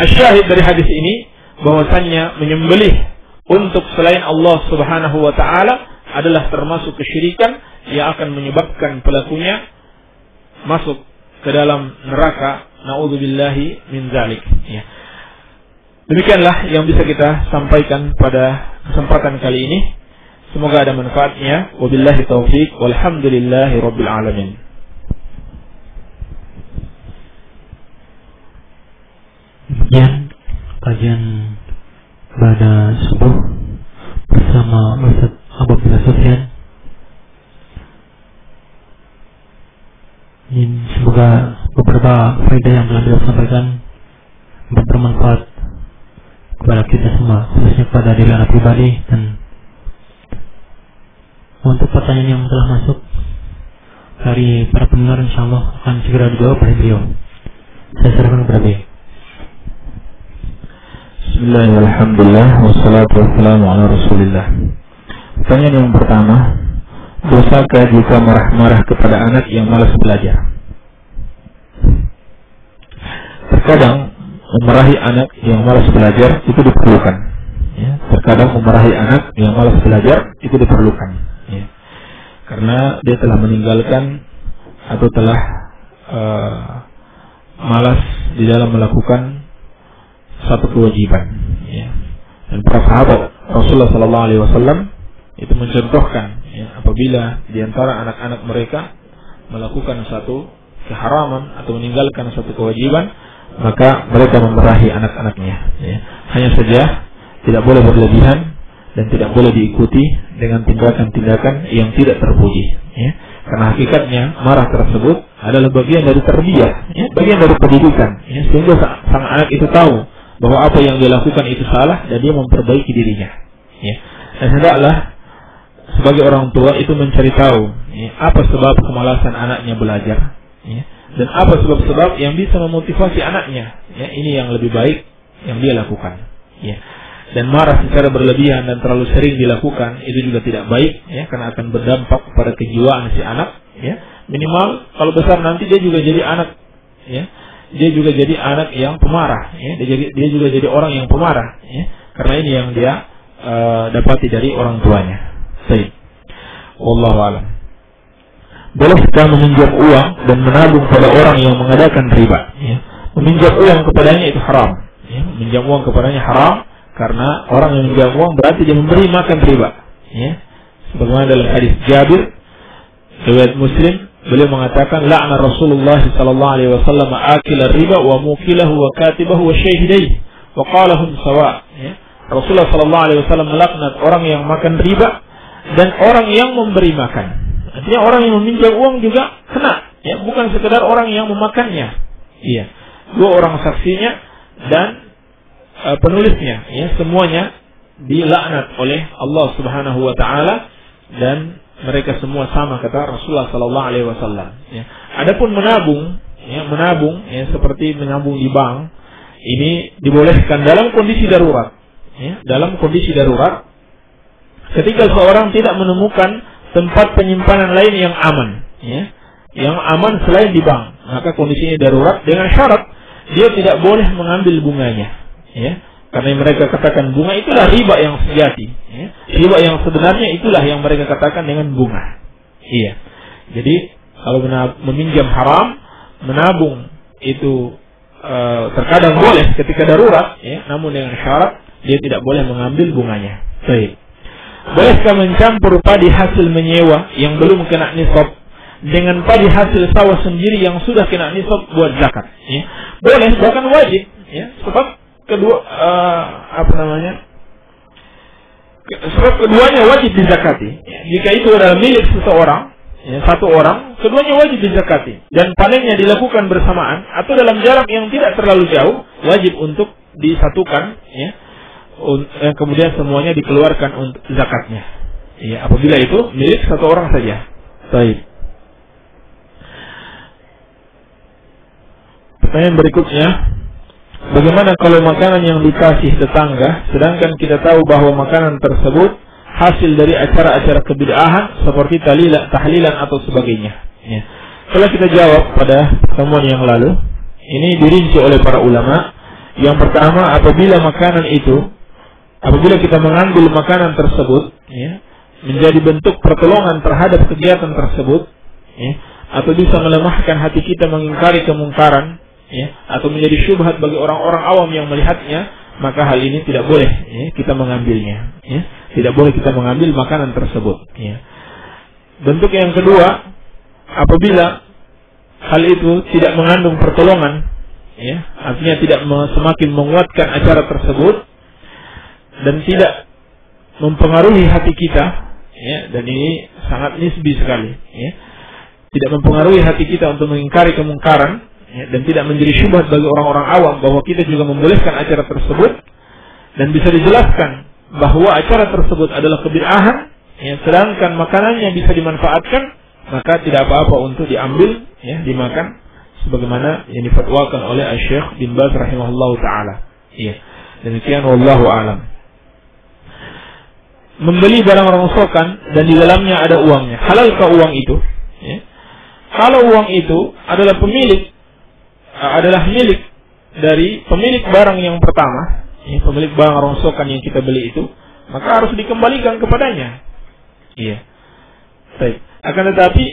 A: Asyahid dari hadis ini bahwasannya menyembelih untuk selain Allah Subhanahu wa taala adalah termasuk kesyirikan yang akan menyebabkan pelakunya masuk ke dalam neraka. Na'udzubillahi min dzalik. Ya. Demikianlah yang bisa kita sampaikan pada kesempatan kali ini. Semoga ada manfaatnya. Wabillahi taufiq walhamdulillahi rabbil alamin.
B: Demikian kajian pada subuh bersama Ustaz Abdullah Sufyan. Semoga beberapa faedah yang telah beliau sampaikan bermanfaat kepada kita semua, khususnya pada diri anak pribadi. Dan untuk pertanyaan yang telah masuk dari para pendengar, insyaallah akan segera dijawab oleh beliau. Saya serahkan kepada beliau.
A: Bismillahirrahmanirrahim. Alhamdulillah wassalatu wassalamu ala Rasulillah. Pertanyaan yang pertama, dosakah jika marah-marah kepada anak yang malas belajar? Terkadang memarahi anak yang malas belajar itu diperlukan. Ya, terkadang memarahi anak yang malas belajar itu diperlukan. Ya, karena dia telah meninggalkan atau telah malas di dalam melakukan satu kewajiban. Ya. Dan para sahabat Rasulullah Sallallahu Alaihi Wasallam itu mencontohkan, ya, apabila di antara anak-anak mereka melakukan satu keharaman atau meninggalkan satu kewajiban, maka mereka memarahi anak-anaknya. Ya. Hanya saja tidak boleh berlebihan dan tidak boleh diikuti dengan tindakan-tindakan yang tidak terpuji. Ya. Karena hakikatnya marah tersebut adalah bagian dari tarbiyah, ya, bagian dari pendidikan. Ya. Sehingga sang anak itu tahu bahwa apa yang dia lakukan itu salah dan dia memperbaiki dirinya. Ya. Dan hendaklah sebagai orang tua itu mencari tahu, ya, apa sebab kemalasan anaknya belajar, ya, dan apa sebab-sebab yang bisa memotivasi anaknya. Ya, ini yang lebih baik yang dia lakukan. Ya. Dan marah secara berlebihan dan terlalu sering dilakukan itu juga tidak baik, ya, karena akan berdampak pada kejiwaan si anak. Ya. Minimal kalau besar nanti dia juga jadi anak, ya, dia juga jadi anak yang pemarah. Ya. Dia juga jadi orang yang pemarah. Ya. Karena ini yang dia dapati dari orang tuanya. Baik. Wallahu a'lam. Bolehkah meminjam uang dan menabung pada orang yang mengadakan riba? Ya. Meminjam uang kepadanya itu haram. Ya. Meminjam uang kepadanya haram karena orang yang meminjam uang berarti dia memberi makan riba. Ya. Sebagaimana dalam hadis Jabir riwayat Muslim, beliau mengatakan la'na Rasulullah sallallahu alaihi wasallam akila riba wa mukilahu wa katibahu wa syahidaihi wa qala hum sawa. Ya. Rasulullah sallallahu alaihi wasallam melaknat orang yang makan riba dan orang yang memberi makan. Artinya orang yang meminjam uang juga kena, ya, bukan sekedar orang yang memakannya. Iya. Dua orang saksinya dan penulisnya, ya, semuanya dilaknat oleh Allah Subhanahu wa taala dan mereka semua sama, kata Rasulullah sallallahu alaihi wasallam. Ya. Adapun menabung, ya, seperti menabung di bank, ini dibolehkan dalam kondisi darurat. Ya, dalam kondisi darurat, ketika seorang tidak menemukan tempat penyimpanan lain yang aman, ya, yang aman selain di bank, maka kondisinya darurat dengan syarat dia tidak boleh mengambil bunganya, ya, karena mereka katakan bunga itulah riba yang sejati, ya. Riba yang sebenarnya itulah yang mereka katakan dengan bunga. Iya. Jadi kalau meminjam haram, menabung itu terkadang boleh ketika darurat, ya, namun dengan syarat dia tidak boleh mengambil bunganya. Baik. Bolehkah mencampur padi hasil menyewa yang belum kena nisab dengan padi hasil sawah sendiri yang sudah kena nisab buat zakat? Ya. Boleh, bahkan wajib. Ya. Sebab sebab keduanya wajib dizakati. Ya. Jika itu adalah milik seseorang, ya, satu orang, keduanya wajib dizakati. Dan panennya dilakukan bersamaan atau dalam jarak yang tidak terlalu jauh, wajib untuk disatukan, ya. Kemudian semuanya dikeluarkan untuk zakatnya. Ya, apabila itu milik satu orang saja. Baik. Pertanyaan berikutnya, bagaimana kalau makanan yang dikasih tetangga, sedangkan kita tahu bahwa makanan tersebut hasil dari acara-acara kebid'ahan seperti tahlilan atau sebagainya. Ya. Setelah kita jawab pada pertemuan yang lalu, ini dirinci oleh para ulama. Yang pertama, apabila kita mengambil makanan tersebut, ya, menjadi bentuk pertolongan terhadap kegiatan tersebut, ya, atau bisa melemahkan hati kita mengingkari kemungkaran, ya, atau menjadi syubhat bagi orang-orang awam yang melihatnya, maka hal ini tidak boleh, ya, kita mengambilnya, ya. Tidak boleh kita mengambil makanan tersebut, ya. Bentuk yang kedua, apabila hal itu tidak mengandung pertolongan, ya, artinya tidak semakin menguatkan acara tersebut dan tidak mempengaruhi hati kita, ya, dan ini sangat nisbi sekali, ya. Tidak mempengaruhi hati kita untuk mengingkari kemungkaran, ya, dan tidak menjadi syubhat bagi orang-orang awam bahwa kita juga membolehkan acara tersebut, dan bisa dijelaskan bahwa acara tersebut adalah kebid'ahan, ya, sedangkan makanannya bisa dimanfaatkan, maka tidak apa-apa untuk diambil, ya, dimakan, sebagaimana yang difatwakan oleh Syekh bin Baz rahimahullahu taala. Iya. Demikian wallahu alam. Membeli barang rongsokan dan di dalamnya ada uangnya. Halalkah uang itu? Ya. Kalau uang itu adalah milik dari pemilik barang yang pertama, ya, pemilik barang rongsokan yang kita beli itu, maka harus dikembalikan kepadanya. Iya. Baik. Akan tetapi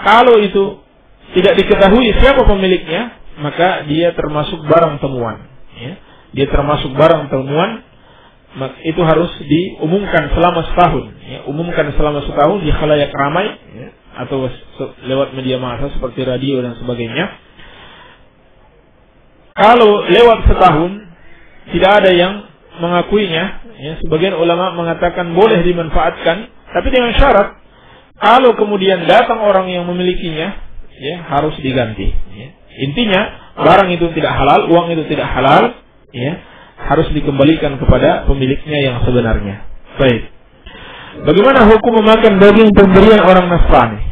A: kalau itu tidak diketahui siapa pemiliknya, maka dia termasuk barang temuan, ya. Dia termasuk barang temuan, maka itu harus diumumkan selama setahun, ya. Umumkan selama setahun di khalayak ramai, ya, atau lewat media massa seperti radio dan sebagainya. Kalau lewat setahun tidak ada yang mengakuinya, ya, sebagian ulama mengatakan boleh dimanfaatkan, tapi dengan syarat kalau kemudian datang orang yang memilikinya, ya, harus diganti, ya. Intinya barang itu tidak halal, uang itu tidak halal, ya, harus dikembalikan kepada pemiliknya yang sebenarnya. Baik. Bagaimana hukum memakan daging pemberian orang Nasrani?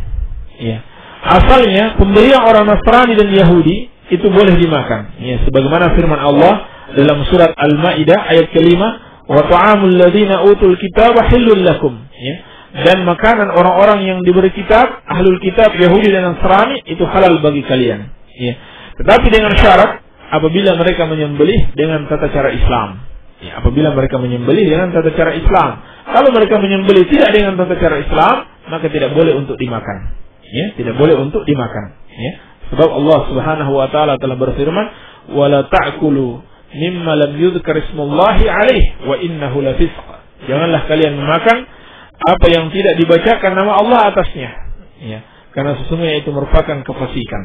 A: Ya. Asalnya pemberian orang Nasrani dan Yahudi itu boleh dimakan, ya, sebagaimana firman Allah dalam surat Al-Maidah ayat kelima, wa ta'amul ladzina utul kitaba halal lakum, ya. Dan makanan orang-orang yang diberi kitab, ahlul kitab Yahudi dan Nasrani itu halal bagi kalian, ya. Tetapi dengan syarat apabila mereka menyembelih dengan tata cara Islam, ya, apabila mereka menyembelih dengan tata cara Islam. Kalau mereka menyembelih tidak dengan tata cara Islam, maka tidak boleh untuk dimakan, ya, tidak boleh untuk dimakan, ya. Sebab Allah Subhanahu wa taala telah berfirman, "Wala ta'kulu mimma lam yuzkar ismullahi 'alaihi wa innahu lafisq." Janganlah kalian memakan apa yang tidak dibacakan nama Allah atasnya, ya, karena sesungguhnya itu merupakan kefasikan.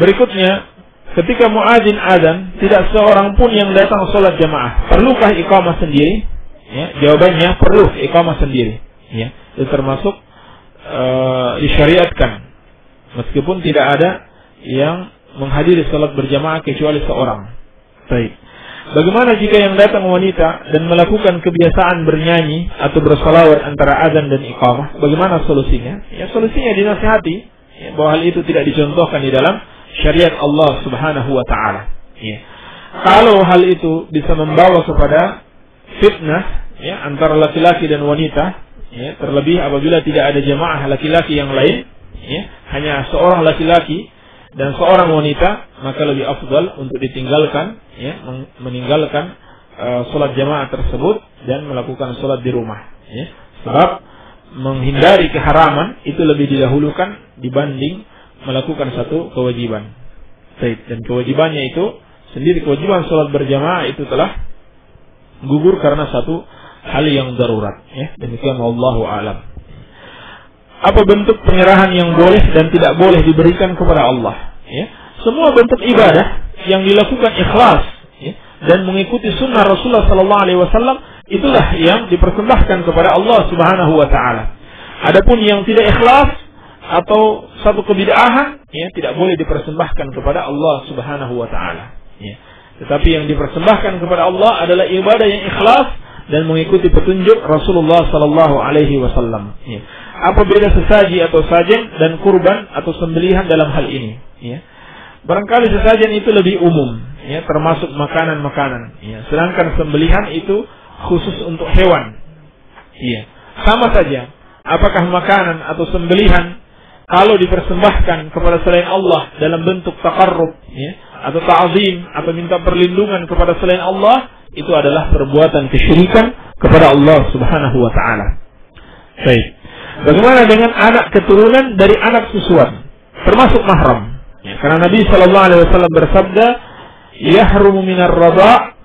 A: Berikutnya, ketika muadzin azan, tidak seorang pun yang datang sholat jamaah. Perlukah iqamah sendiri? Ya, jawabannya perlu iqamah sendiri. Ya, itu termasuk disyariatkan. Meskipun tidak ada yang menghadiri sholat berjamaah kecuali seorang. Baik. Bagaimana jika yang datang wanita dan melakukan kebiasaan bernyanyi atau bersalawat antara azan dan iqamah? Bagaimana solusinya? Ya, solusinya dinasihati, ya, bahwa hal itu tidak dicontohkan di dalam syariat Allah Subhanahu wa taala. Ya. Kalau hal itu bisa membawa kepada fitnah, ya, antara laki-laki dan wanita, ya, terlebih apabila tidak ada jamaah laki-laki yang lain, ya, hanya seorang laki-laki dan seorang wanita, maka lebih afdal untuk ditinggalkan, ya, meninggalkan sholat jamaah tersebut dan melakukan sholat di rumah, ya. Sebab menghindari keharaman itu lebih didahulukan dibanding melakukan satu kewajiban. Dan kewajibannya itu sendiri, kewajiban sholat berjamaah itu telah gugur karena satu hal yang darurat, ya. Demikian wallahu a'lam. Apa bentuk penyerahan yang boleh dan tidak boleh diberikan kepada Allah, ya? Semua bentuk ibadah yang dilakukan ikhlas, ya, dan mengikuti sunnah Rasulullah SAW, itulah yang dipersembahkan kepada Allah Subhanahu wa taala. Adapun yang tidak ikhlas atau satu kebid'ahan, ya, tidak boleh dipersembahkan kepada Allah Subhanahu wa taala, ya. Tetapi yang dipersembahkan kepada Allah adalah ibadah yang ikhlas dan mengikuti petunjuk Rasulullah sallallahu alaihi wasallam, ya. Apa beda sesaji atau sajen dan kurban atau sembelihan dalam hal ini, ya? Barangkali sesajen itu lebih umum, ya, termasuk makanan-makanan, ya. Sedangkan sembelihan itu khusus untuk hewan, ya. Sama saja, apakah makanan atau sembelihan kalau dipersembahkan kepada selain Allah dalam bentuk taqarrub, ya, atau ta'zim, atau minta perlindungan kepada selain Allah, itu adalah perbuatan kesyirikan kepada Allah Subhanahu wa taala. Baik. Bagaimana dengan anak keturunan dari anak susuan, termasuk mahram? Ya, karena Nabi sallallahu alaihi wasallam bersabda, "Yahrumu minar radha'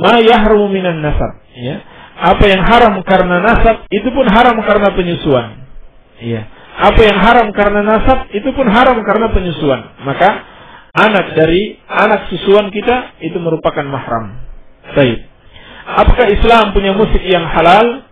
A: ma yahrumu minan nasab." Ya. Apa yang haram karena nasab, itu pun haram karena penyusuan. Iya. Apa yang haram karena nasab, itu pun haram karena penyusuan. Maka anak dari anak susuan kita itu merupakan mahram. Baik. Apakah Islam punya musik yang halal?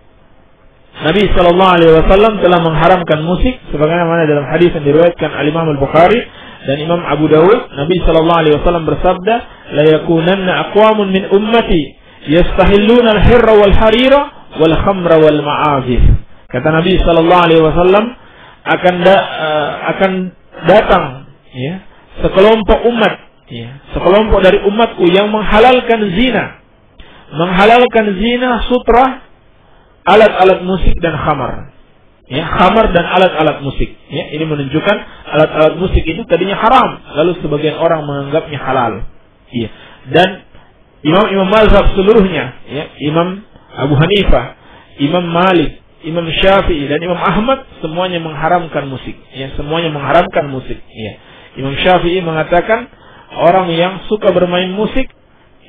A: Nabi sallallahu alaihi wasallam telah mengharamkan musik sebagaimana dalam hadis yang diriwayatkan Al-Imam Al-Bukhari dan Imam Abu Dawud. Nabi sallallahu alaihi wasallam bersabda, "La yakunanna aqwamun min ummati yastahilluna al-hirra wal harira wal khamra wal ma'azif." Kata Nabi sallallahu alaihi wasallam, akan datang, ya, sekelompok umat, ya, sekelompok dari umatku yang menghalalkan zina, sutra, alat-alat musik dan khamar. Ya, khamar dan alat-alat musik. Ya, ini menunjukkan alat-alat musik itu tadinya haram, lalu sebagian orang menganggapnya halal. Ya. Dan imam-imam mazhab seluruhnya, ya, Imam Abu Hanifah, Imam Malik, Imam Syafi'i dan Imam Ahmad semuanya mengharamkan musik. Ya, semuanya mengharamkan musik. Ya. Imam Syafi'i mengatakan orang yang suka bermain musik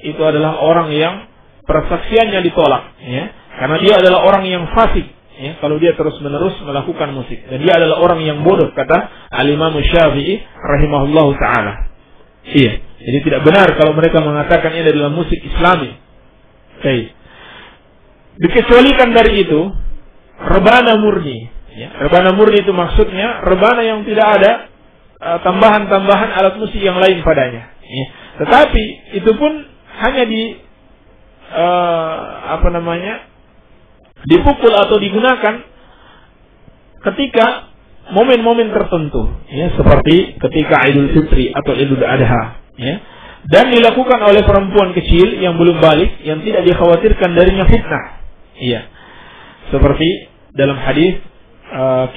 A: itu adalah orang yang persaksiannya ditolak, ya, karena dia adalah orang yang fasik, ya, kalau dia terus-menerus melakukan musik, dan dia adalah orang yang bodoh, kata Al-Imam Syafi'i rahimahullahu taala. Iya. Jadi tidak benar kalau mereka mengatakan ini adalah musik Islami. Baik. Dikecualikan dari itu, rebana murni. Ya, rebana murni itu maksudnya rebana yang tidak ada tambahan-tambahan alat musik yang lain padanya. Ya. Tetapi itu pun hanya dipukul atau digunakan ketika momen-momen tertentu, ya, seperti ketika Idul Fitri atau Idul Adha, ya, dan dilakukan oleh perempuan kecil yang belum balik, yang tidak dikhawatirkan darinya fitnah, iya, seperti dalam hadis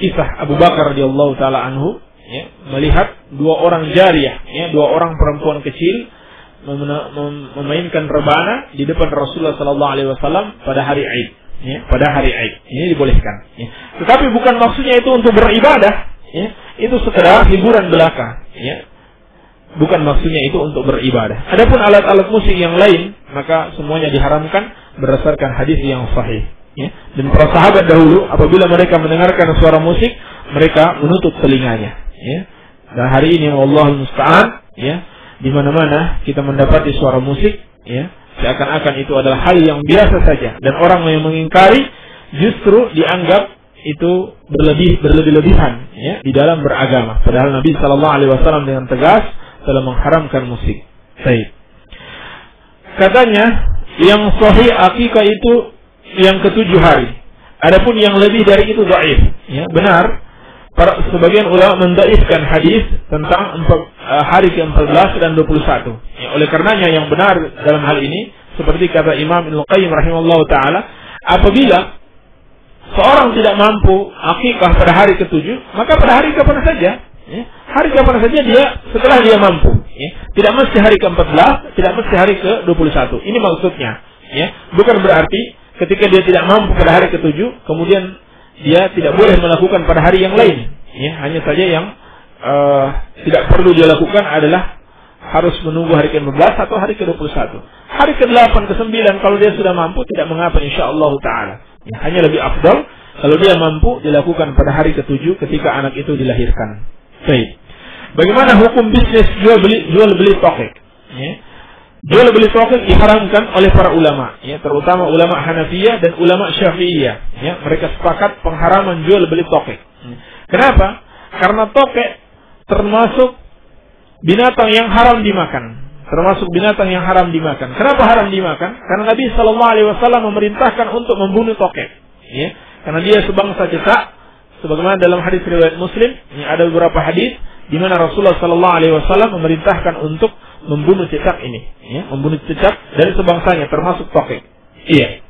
A: kisah Abu Bakar radhiyallahu taala anhu, ya, melihat dua orang jariyah, ya, dua orang perempuan kecil memainkan rebana di depan Rasulullah sallallahu alaihi wasallam pada hari Id. Ya, pada hari Id ini dibolehkan, ya. Tetapi bukan maksudnya itu untuk beribadah, ya. Itu sekedar hiburan belaka, ya. Bukan maksudnya itu untuk beribadah. Adapun alat-alat musik yang lain, maka semuanya diharamkan berdasarkan hadis yang sahih, ya. Dan para sahabat dahulu apabila mereka mendengarkan suara musik, mereka menutup telinganya, ya. Dan hari ini wallahul musta'an, ya, di mana-mana kita mendapati suara musik, ya, seakan-akan itu adalah hal yang biasa saja, dan orang yang mengingkari justru dianggap itu berlebih-lebihan, ya, di dalam beragama. Padahal Nabi sallallahu alaihi wasallam dengan tegas telah mengharamkan musik. Baik. Katanya yang sahih akikah itu yang ke-7 hari. Adapun yang lebih dari itu dhaif, ya, benar. Sebagian ulama mendaifkan hadis tentang hari ke-14 dan 21. Ya, oleh karenanya yang benar dalam hal ini, seperti kata Imam Ibnu Qayyim rahimahullahu taala, apabila seorang tidak mampu akikah pada hari ke-7, maka pada hari kapan saja, ya, hari kapan saja dia setelah dia mampu, ya. Tidak mesti hari ke-14, tidak mesti hari ke-21. Ini maksudnya, ya. Bukan berarti ketika dia tidak mampu pada hari ke-7, kemudian dia tidak boleh melakukan pada hari yang lain, ya. Hanya saja yang tidak perlu dia lakukan adalah harus menunggu hari ke-15 atau hari ke-21. Hari ke-8, ke-9 kalau dia sudah mampu tidak mengapa insyaallah taala. Ya, hanya lebih afdal kalau dia mampu dilakukan pada hari ke-7 ketika anak itu dilahirkan. Baik. Bagaimana hukum bisnis jual beli tokek? Ya. Jual beli tokek diharamkan oleh para ulama, ya, terutama ulama Hanafiyah dan ulama Syafi'iyah, ya, mereka sepakat pengharaman jual beli tokek. Kenapa? Karena tokek termasuk binatang yang haram dimakan. Termasuk binatang yang haram dimakan. Kenapa haram dimakan? Karena Nabi sallallahu alaihi wasallam memerintahkan untuk membunuh tokek, ya. Karena dia sebangsa cecak, sebagaimana dalam hadis riwayat Muslim, ya, ada beberapa hadis di mana Rasulullah sallallahu alaihi wasallam memerintahkan untuk membunuh cecak ini, ya, membunuh cecak dari sebangsanya termasuk tokek. Iya.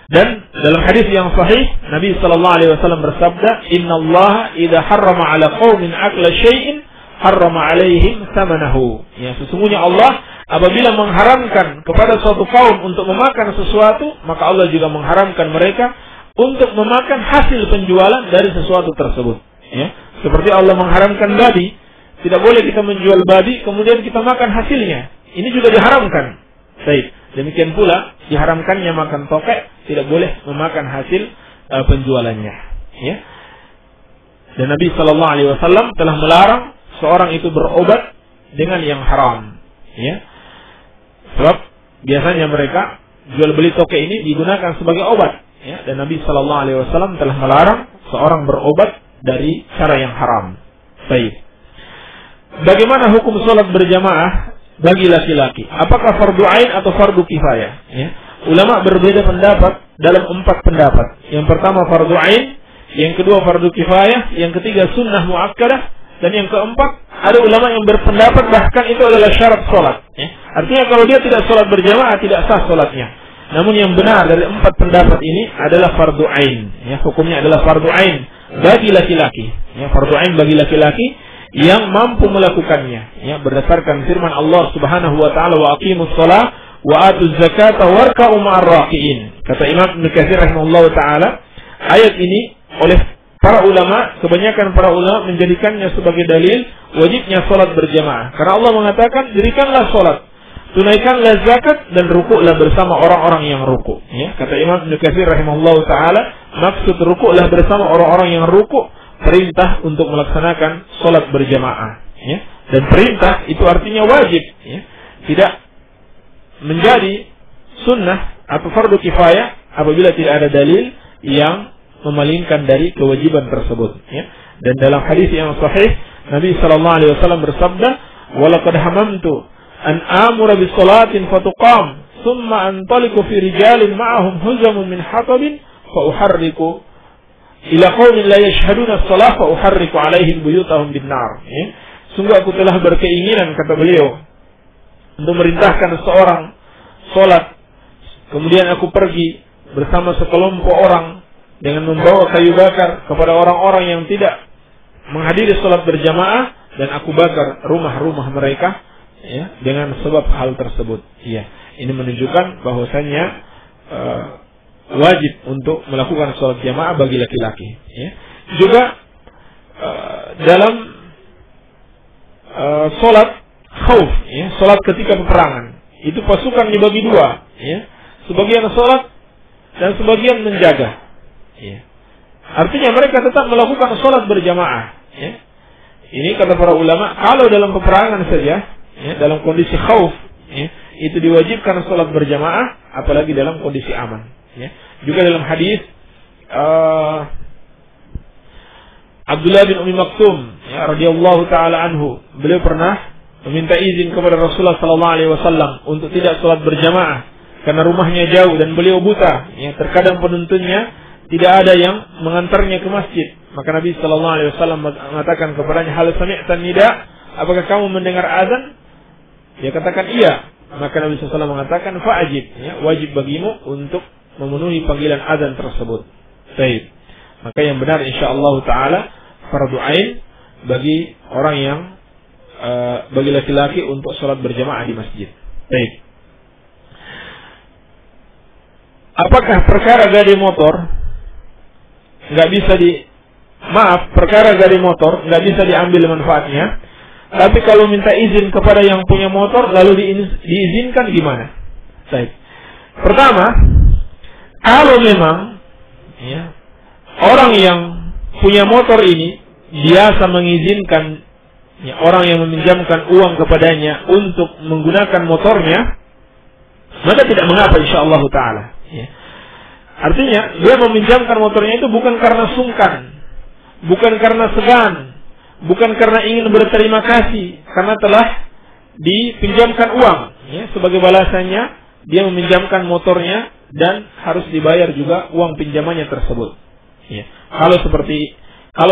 A: Dan Dalam hadis yang sahih, Nabi sallallahu alaihi wasallam bersabda, "Innallaha idza harrama 'ala qaumin akla syai'in, harrama 'alaihim thamanahu." Ya, sesungguhnya Allah apabila mengharamkan kepada suatu kaum untuk memakan sesuatu, maka Allah juga mengharamkan mereka untuk memakan hasil penjualan dari sesuatu tersebut. Ya, seperti Allah mengharamkan babi, tidak boleh kita menjual babi kemudian kita makan hasilnya. Ini juga diharamkan. Baik, demikian pula diharamkannya makan tokek, tidak boleh memakan hasil penjualannya. Ya. Dan Nabi sallallahu alaihi wasallam telah melarang seorang itu berobat dengan yang haram. Ya. Sebab biasanya mereka jual beli tokek ini digunakan sebagai obat. Ya. Dan Nabi sallallahu alaihi wasallam telah melarang seorang berobat dari cara yang haram. Baik. Bagaimana hukum sholat berjamaah bagi laki-laki? Apakah fardu ain atau fardu kifayah? Ya. Ulama berbeda pendapat dalam 4 pendapat. Yang pertama fardu ain, yang kedua fardu kifayah, yang ketiga sunnah muakkadah, dan yang keempat ada ulama yang berpendapat bahkan itu adalah syarat sholat. Ya. Artinya kalau dia tidak sholat berjamaah tidak sah sholatnya. Namun yang benar dari 4 pendapat ini adalah fardu ain. Ya, hukumnya adalah fardu ain bagi laki-laki. Ya, fardu ain bagi laki-laki yang mampu melakukannya, ya, berdasarkan firman Allah Subhanahu wa taala, wa aqimus shalah wa atuz zakata warka'u ma'ar raki'in. Kata Imam Ibnu Katsir rahimahullahu taala, ayat ini oleh para ulama, kebanyakan para ulama menjadikannya sebagai dalil wajibnya salat berjamaah. Karena Allah mengatakan, "Dirikanlah salat, tunaikanlah zakat dan rukuklah bersama orang-orang yang rukuk." Ya, kata Imam Ibnu Katsir rahimahullahu taala, maksud rukuklah bersama orang-orang yang rukuk perintah untuk melaksanakan sholat berjamaah, ya. Dan perintah itu artinya wajib, ya. Tidak menjadi sunnah atau fardu kifayah apabila tidak ada dalil yang memalingkan dari kewajiban tersebut, ya. Dan dalam hadis yang sahih Nabi sallallahu alaihi wasallam bersabda, "Walaqad hamamtu an amura bis salatin fatuqam, thumma antaliqu fi rijalin ma'ahum huzamun min hatabin fa uharriku ila qaumin la yashhaduna as-salah fa uharriku alaihim buyutahum bin-nar." Ya. Sungguh aku telah berkeinginan, kata beliau, untuk merintahkan seorang salat, kemudian aku pergi bersama sekelompok orang dengan membawa kayu bakar kepada orang-orang yang tidak menghadiri salat berjamaah, dan aku bakar rumah-rumah mereka, ya, dengan sebab hal tersebut. Ya, ini menunjukkan bahwasannya wajib untuk melakukan sholat jamaah bagi laki-laki. Ya. Juga dalam sholat khauf, ya, sholat ketika peperangan, itu pasukan dibagi 2. Ya. Sebagian sholat dan sebagian menjaga. Ya. Artinya mereka tetap melakukan sholat berjamaah. Ya. Ini kata para ulama, kalau dalam peperangan saja, ya, dalam kondisi khauf, ya, itu diwajibkan sholat berjamaah, apalagi dalam kondisi aman. Ya. Juga dalam hadis Abdullah bin Umi Maktum, ya, radhiyallahu taala anhu, beliau pernah meminta izin kepada Rasulullah sallallahu alaihi wasallam untuk tidak sholat berjamaah karena rumahnya jauh dan beliau buta. Ya, terkadang penuntunnya tidak ada yang mengantarnya ke masjid. Maka Nabi sallallahu alaihi wasallam mengatakan kepadanya, "Hal sami'tan nida? Apakah kamu mendengar azan?" Dia katakan, "Iya." Maka Nabi sallallahu alaihi wasallam mengatakan, "Fa'ajib." Ya, wajib bagimu untuk memenuhi panggilan azan tersebut. Baik. Maka yang benar insyaallah taala fardu ain bagi orang yang bagi laki-laki untuk sholat berjamaah di masjid. Baik. Apakah perkara gadi motor perkara gadi motor nggak bisa diambil manfaatnya, tapi kalau minta izin kepada yang punya motor lalu diizinkan gimana? Baik. Pertama, kalau memang, ya, orang yang punya motor ini biasa mengizinkan, ya, orang yang meminjamkan uang kepadanya untuk menggunakan motornya, maka tidak mengapa insyaallah taala. Ya. Artinya dia meminjamkan motornya itu bukan karena sungkan, bukan karena segan, bukan karena ingin berterima kasih karena telah dipinjamkan uang. Ya, sebagai balasannya dia meminjamkan motornya dan harus dibayar juga uang pinjamannya tersebut. Ya. Kalau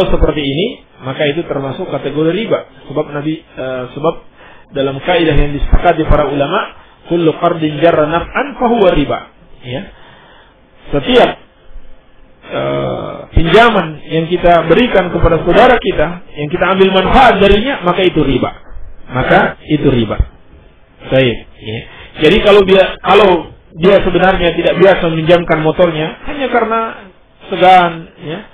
A: seperti ini, maka itu termasuk kategori riba. Sebab dalam kaidah yang disepakati para ulama, kullu qardin jarra naf'an fa huwa riba. Ya. Setiap pinjaman yang kita berikan kepada saudara kita, yang kita ambil manfaat darinya, maka itu riba. Baik. Ya. Jadi kalau dia sebenarnya tidak biasa meminjamkan motornya hanya karena segan, ya,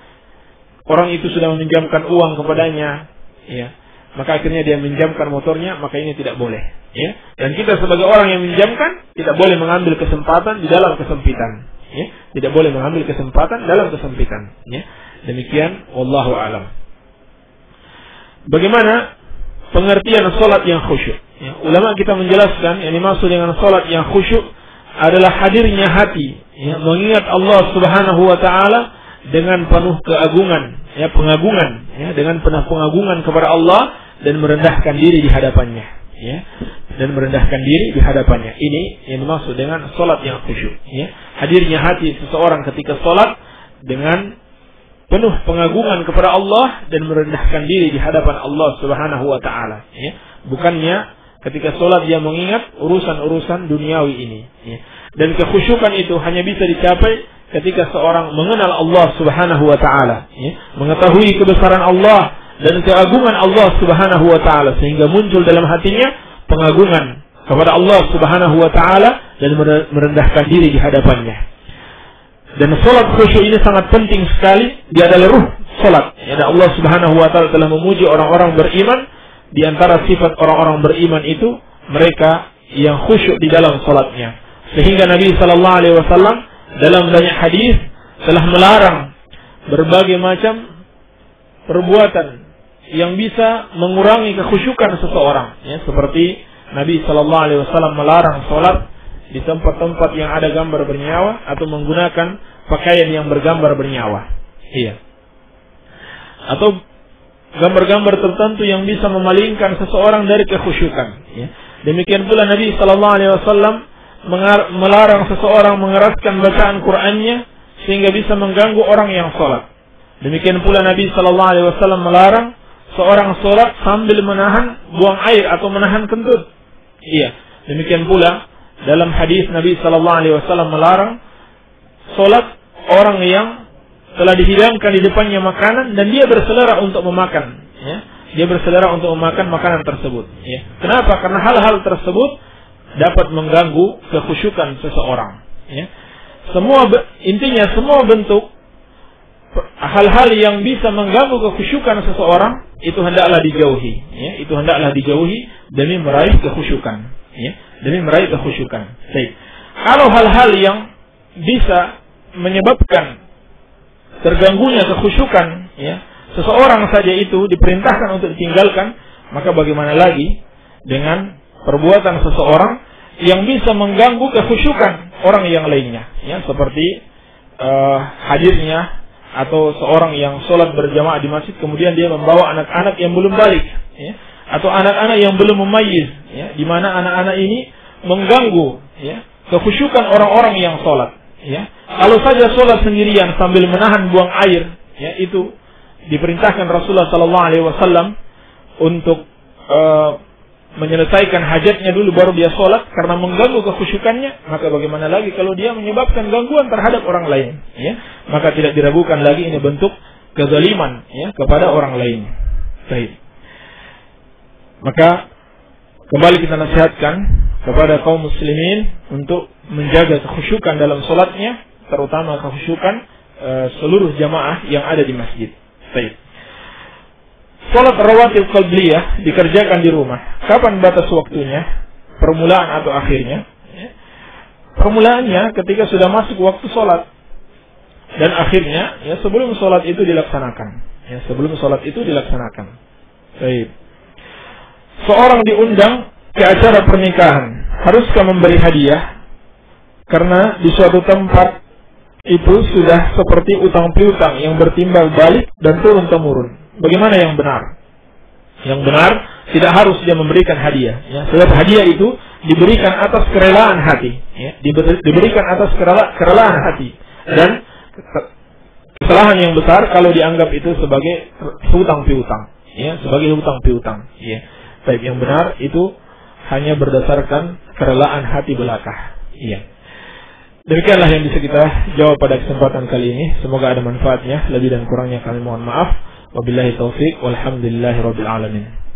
A: orang itu sudah meminjamkan uang kepadanya, ya, maka akhirnya dia meminjamkan motornya, maka ini tidak boleh, ya. Dan kita sebagai orang yang meminjamkan tidak boleh mengambil kesempatan di dalam kesempitan, ya. Tidak boleh mengambil kesempatan dalam kesempitan, ya. Demikian, wallahu a'lam. Bagaimana pengertian salat yang khusyuk? Ya, ulama kita menjelaskan yang dimaksud dengan salat yang khusyuk adalah hadirnya hati, ya, mengingat Allah Subhanahu wa taala dengan penuh keagungan, ya, pengagungan, ya, dengan penuh pengagungan kepada Allah dan merendahkan diri di hadapannya, ya. Dan merendahkan diri di hadapannya. Ini yang dimaksud dengan salat yang khusyuk, ya. Hadirnya hati seseorang ketika salat dengan penuh pengagungan kepada Allah dan merendahkan diri di hadapan Allah Subhanahu wa taala, ya. Bukannya ketika sholat dia mengingat urusan-urusan duniawi ini, ya. Dan kekhusyukan itu hanya bisa dicapai ketika seorang mengenal Allah Subhanahu wa taala, ya. Mengetahui kebesaran Allah dan keagungan Allah Subhanahu wa taala, sehingga muncul dalam hatinya pengagungan kepada Allah Subhanahu wa taala dan merendahkan diri di hadapannya. Dan sholat khusyuk ini sangat penting sekali. Dia adalah ruh sholat, ya. Dan Allah Subhanahu wa taala telah memuji orang-orang beriman. Di antara sifat orang-orang beriman itu mereka yang khusyuk di dalam salatnya. Sehingga Nabi sallallahu alaihi wasallam dalam banyak hadis telah melarang berbagai macam perbuatan yang bisa mengurangi kekhusyukan seseorang, ya, seperti Nabi sallallahu alaihi wasallam melarang salat di tempat-tempat yang ada gambar bernyawa atau menggunakan pakaian yang bergambar bernyawa. Iya. Atau gambar-gambar tertentu yang bisa memalingkan seseorang dari kekhusyukan, ya. Demikian pula Nabi sallallahu alaihi wasallam melarang seseorang mengeraskan bacaan Qur'annya sehingga bisa mengganggu orang yang salat. Demikian pula Nabi sallallahu alaihi wasallam melarang seorang salat sambil menahan buang air atau menahan kentut. Iya. Demikian pula dalam hadis Nabi sallallahu alaihi wasallam melarang salat orang yang telah dihidangkan di depannya makanan dan dia berselera untuk memakan, ya. Dia berselera untuk memakan makanan tersebut, ya. Kenapa? Karena hal-hal tersebut dapat mengganggu kekhusyukan seseorang, ya. Intinya semua bentuk hal-hal yang bisa mengganggu kekhusyukan seseorang itu hendaklah dijauhi, ya. Itu hendaklah dijauhi demi meraih kekhusyukan, ya. Demi meraih kekhusyukan. Baik. Kalau hal-hal yang bisa menyebabkan terganggunya kekhusyukan, ya, seseorang saja itu diperintahkan untuk ditinggalkan, maka bagaimana lagi dengan perbuatan seseorang yang bisa mengganggu kekhusyukan orang yang lainnya, ya, seperti hadirnya atau seorang yang sholat berjamaah di masjid kemudian dia membawa anak-anak yang belum balik, ya, atau anak-anak yang belum memayyiz, ya, di mana anak-anak ini mengganggu, ya, kekhusyukan orang-orang yang sholat. Ya, kalau saja sholat sendirian sambil menahan buang air, ya, itu diperintahkan Rasulullah Sallallahu Alaihi Wasallam untuk menyelesaikan hajatnya dulu baru dia sholat karena mengganggu kekhusyukannya. Maka bagaimana lagi kalau dia menyebabkan gangguan terhadap orang lain, ya? Maka tidak diragukan lagi ini bentuk kezaliman, ya, kepada orang lain. Baik. Maka kembali kita nasihatkan kepada kaum muslimin untuk menjaga kekhusyukan dalam sholatnya, terutama kekhusyukan seluruh jamaah yang ada di masjid. Baik. Sholat rawatib qalbliyah dikerjakan di rumah. Kapan batas waktunya? Permulaan atau akhirnya? Ya. Permulaannya ketika sudah masuk waktu sholat. Dan akhirnya, ya, sebelum sholat itu dilaksanakan. Ya, sebelum sholat itu dilaksanakan. Baik. Seorang diundang ke acara pernikahan, haruskah memberi hadiah? Karena di suatu tempat itu sudah seperti utang piutang yang bertimbal balik dan turun-temurun. Bagaimana yang benar? Yang benar tidak harus dia memberikan hadiah, ya. Sebab hadiah itu diberikan atas kerelaan hati, ya. Diberikan atas kerelaan hati. Dan kesalahan yang besar kalau dianggap itu sebagai hutang piutang, ya, sebagai hutang piutang, ya. Baik, yang benar itu hanya berdasarkan kerelaan hati belaka, iya. Demikianlah yang bisa kita jawab pada kesempatan kali ini. Semoga ada manfaatnya. Lebih dan kurangnya kami mohon maaf. Wabillahi taufiq walhamdulillahirabbil alamin.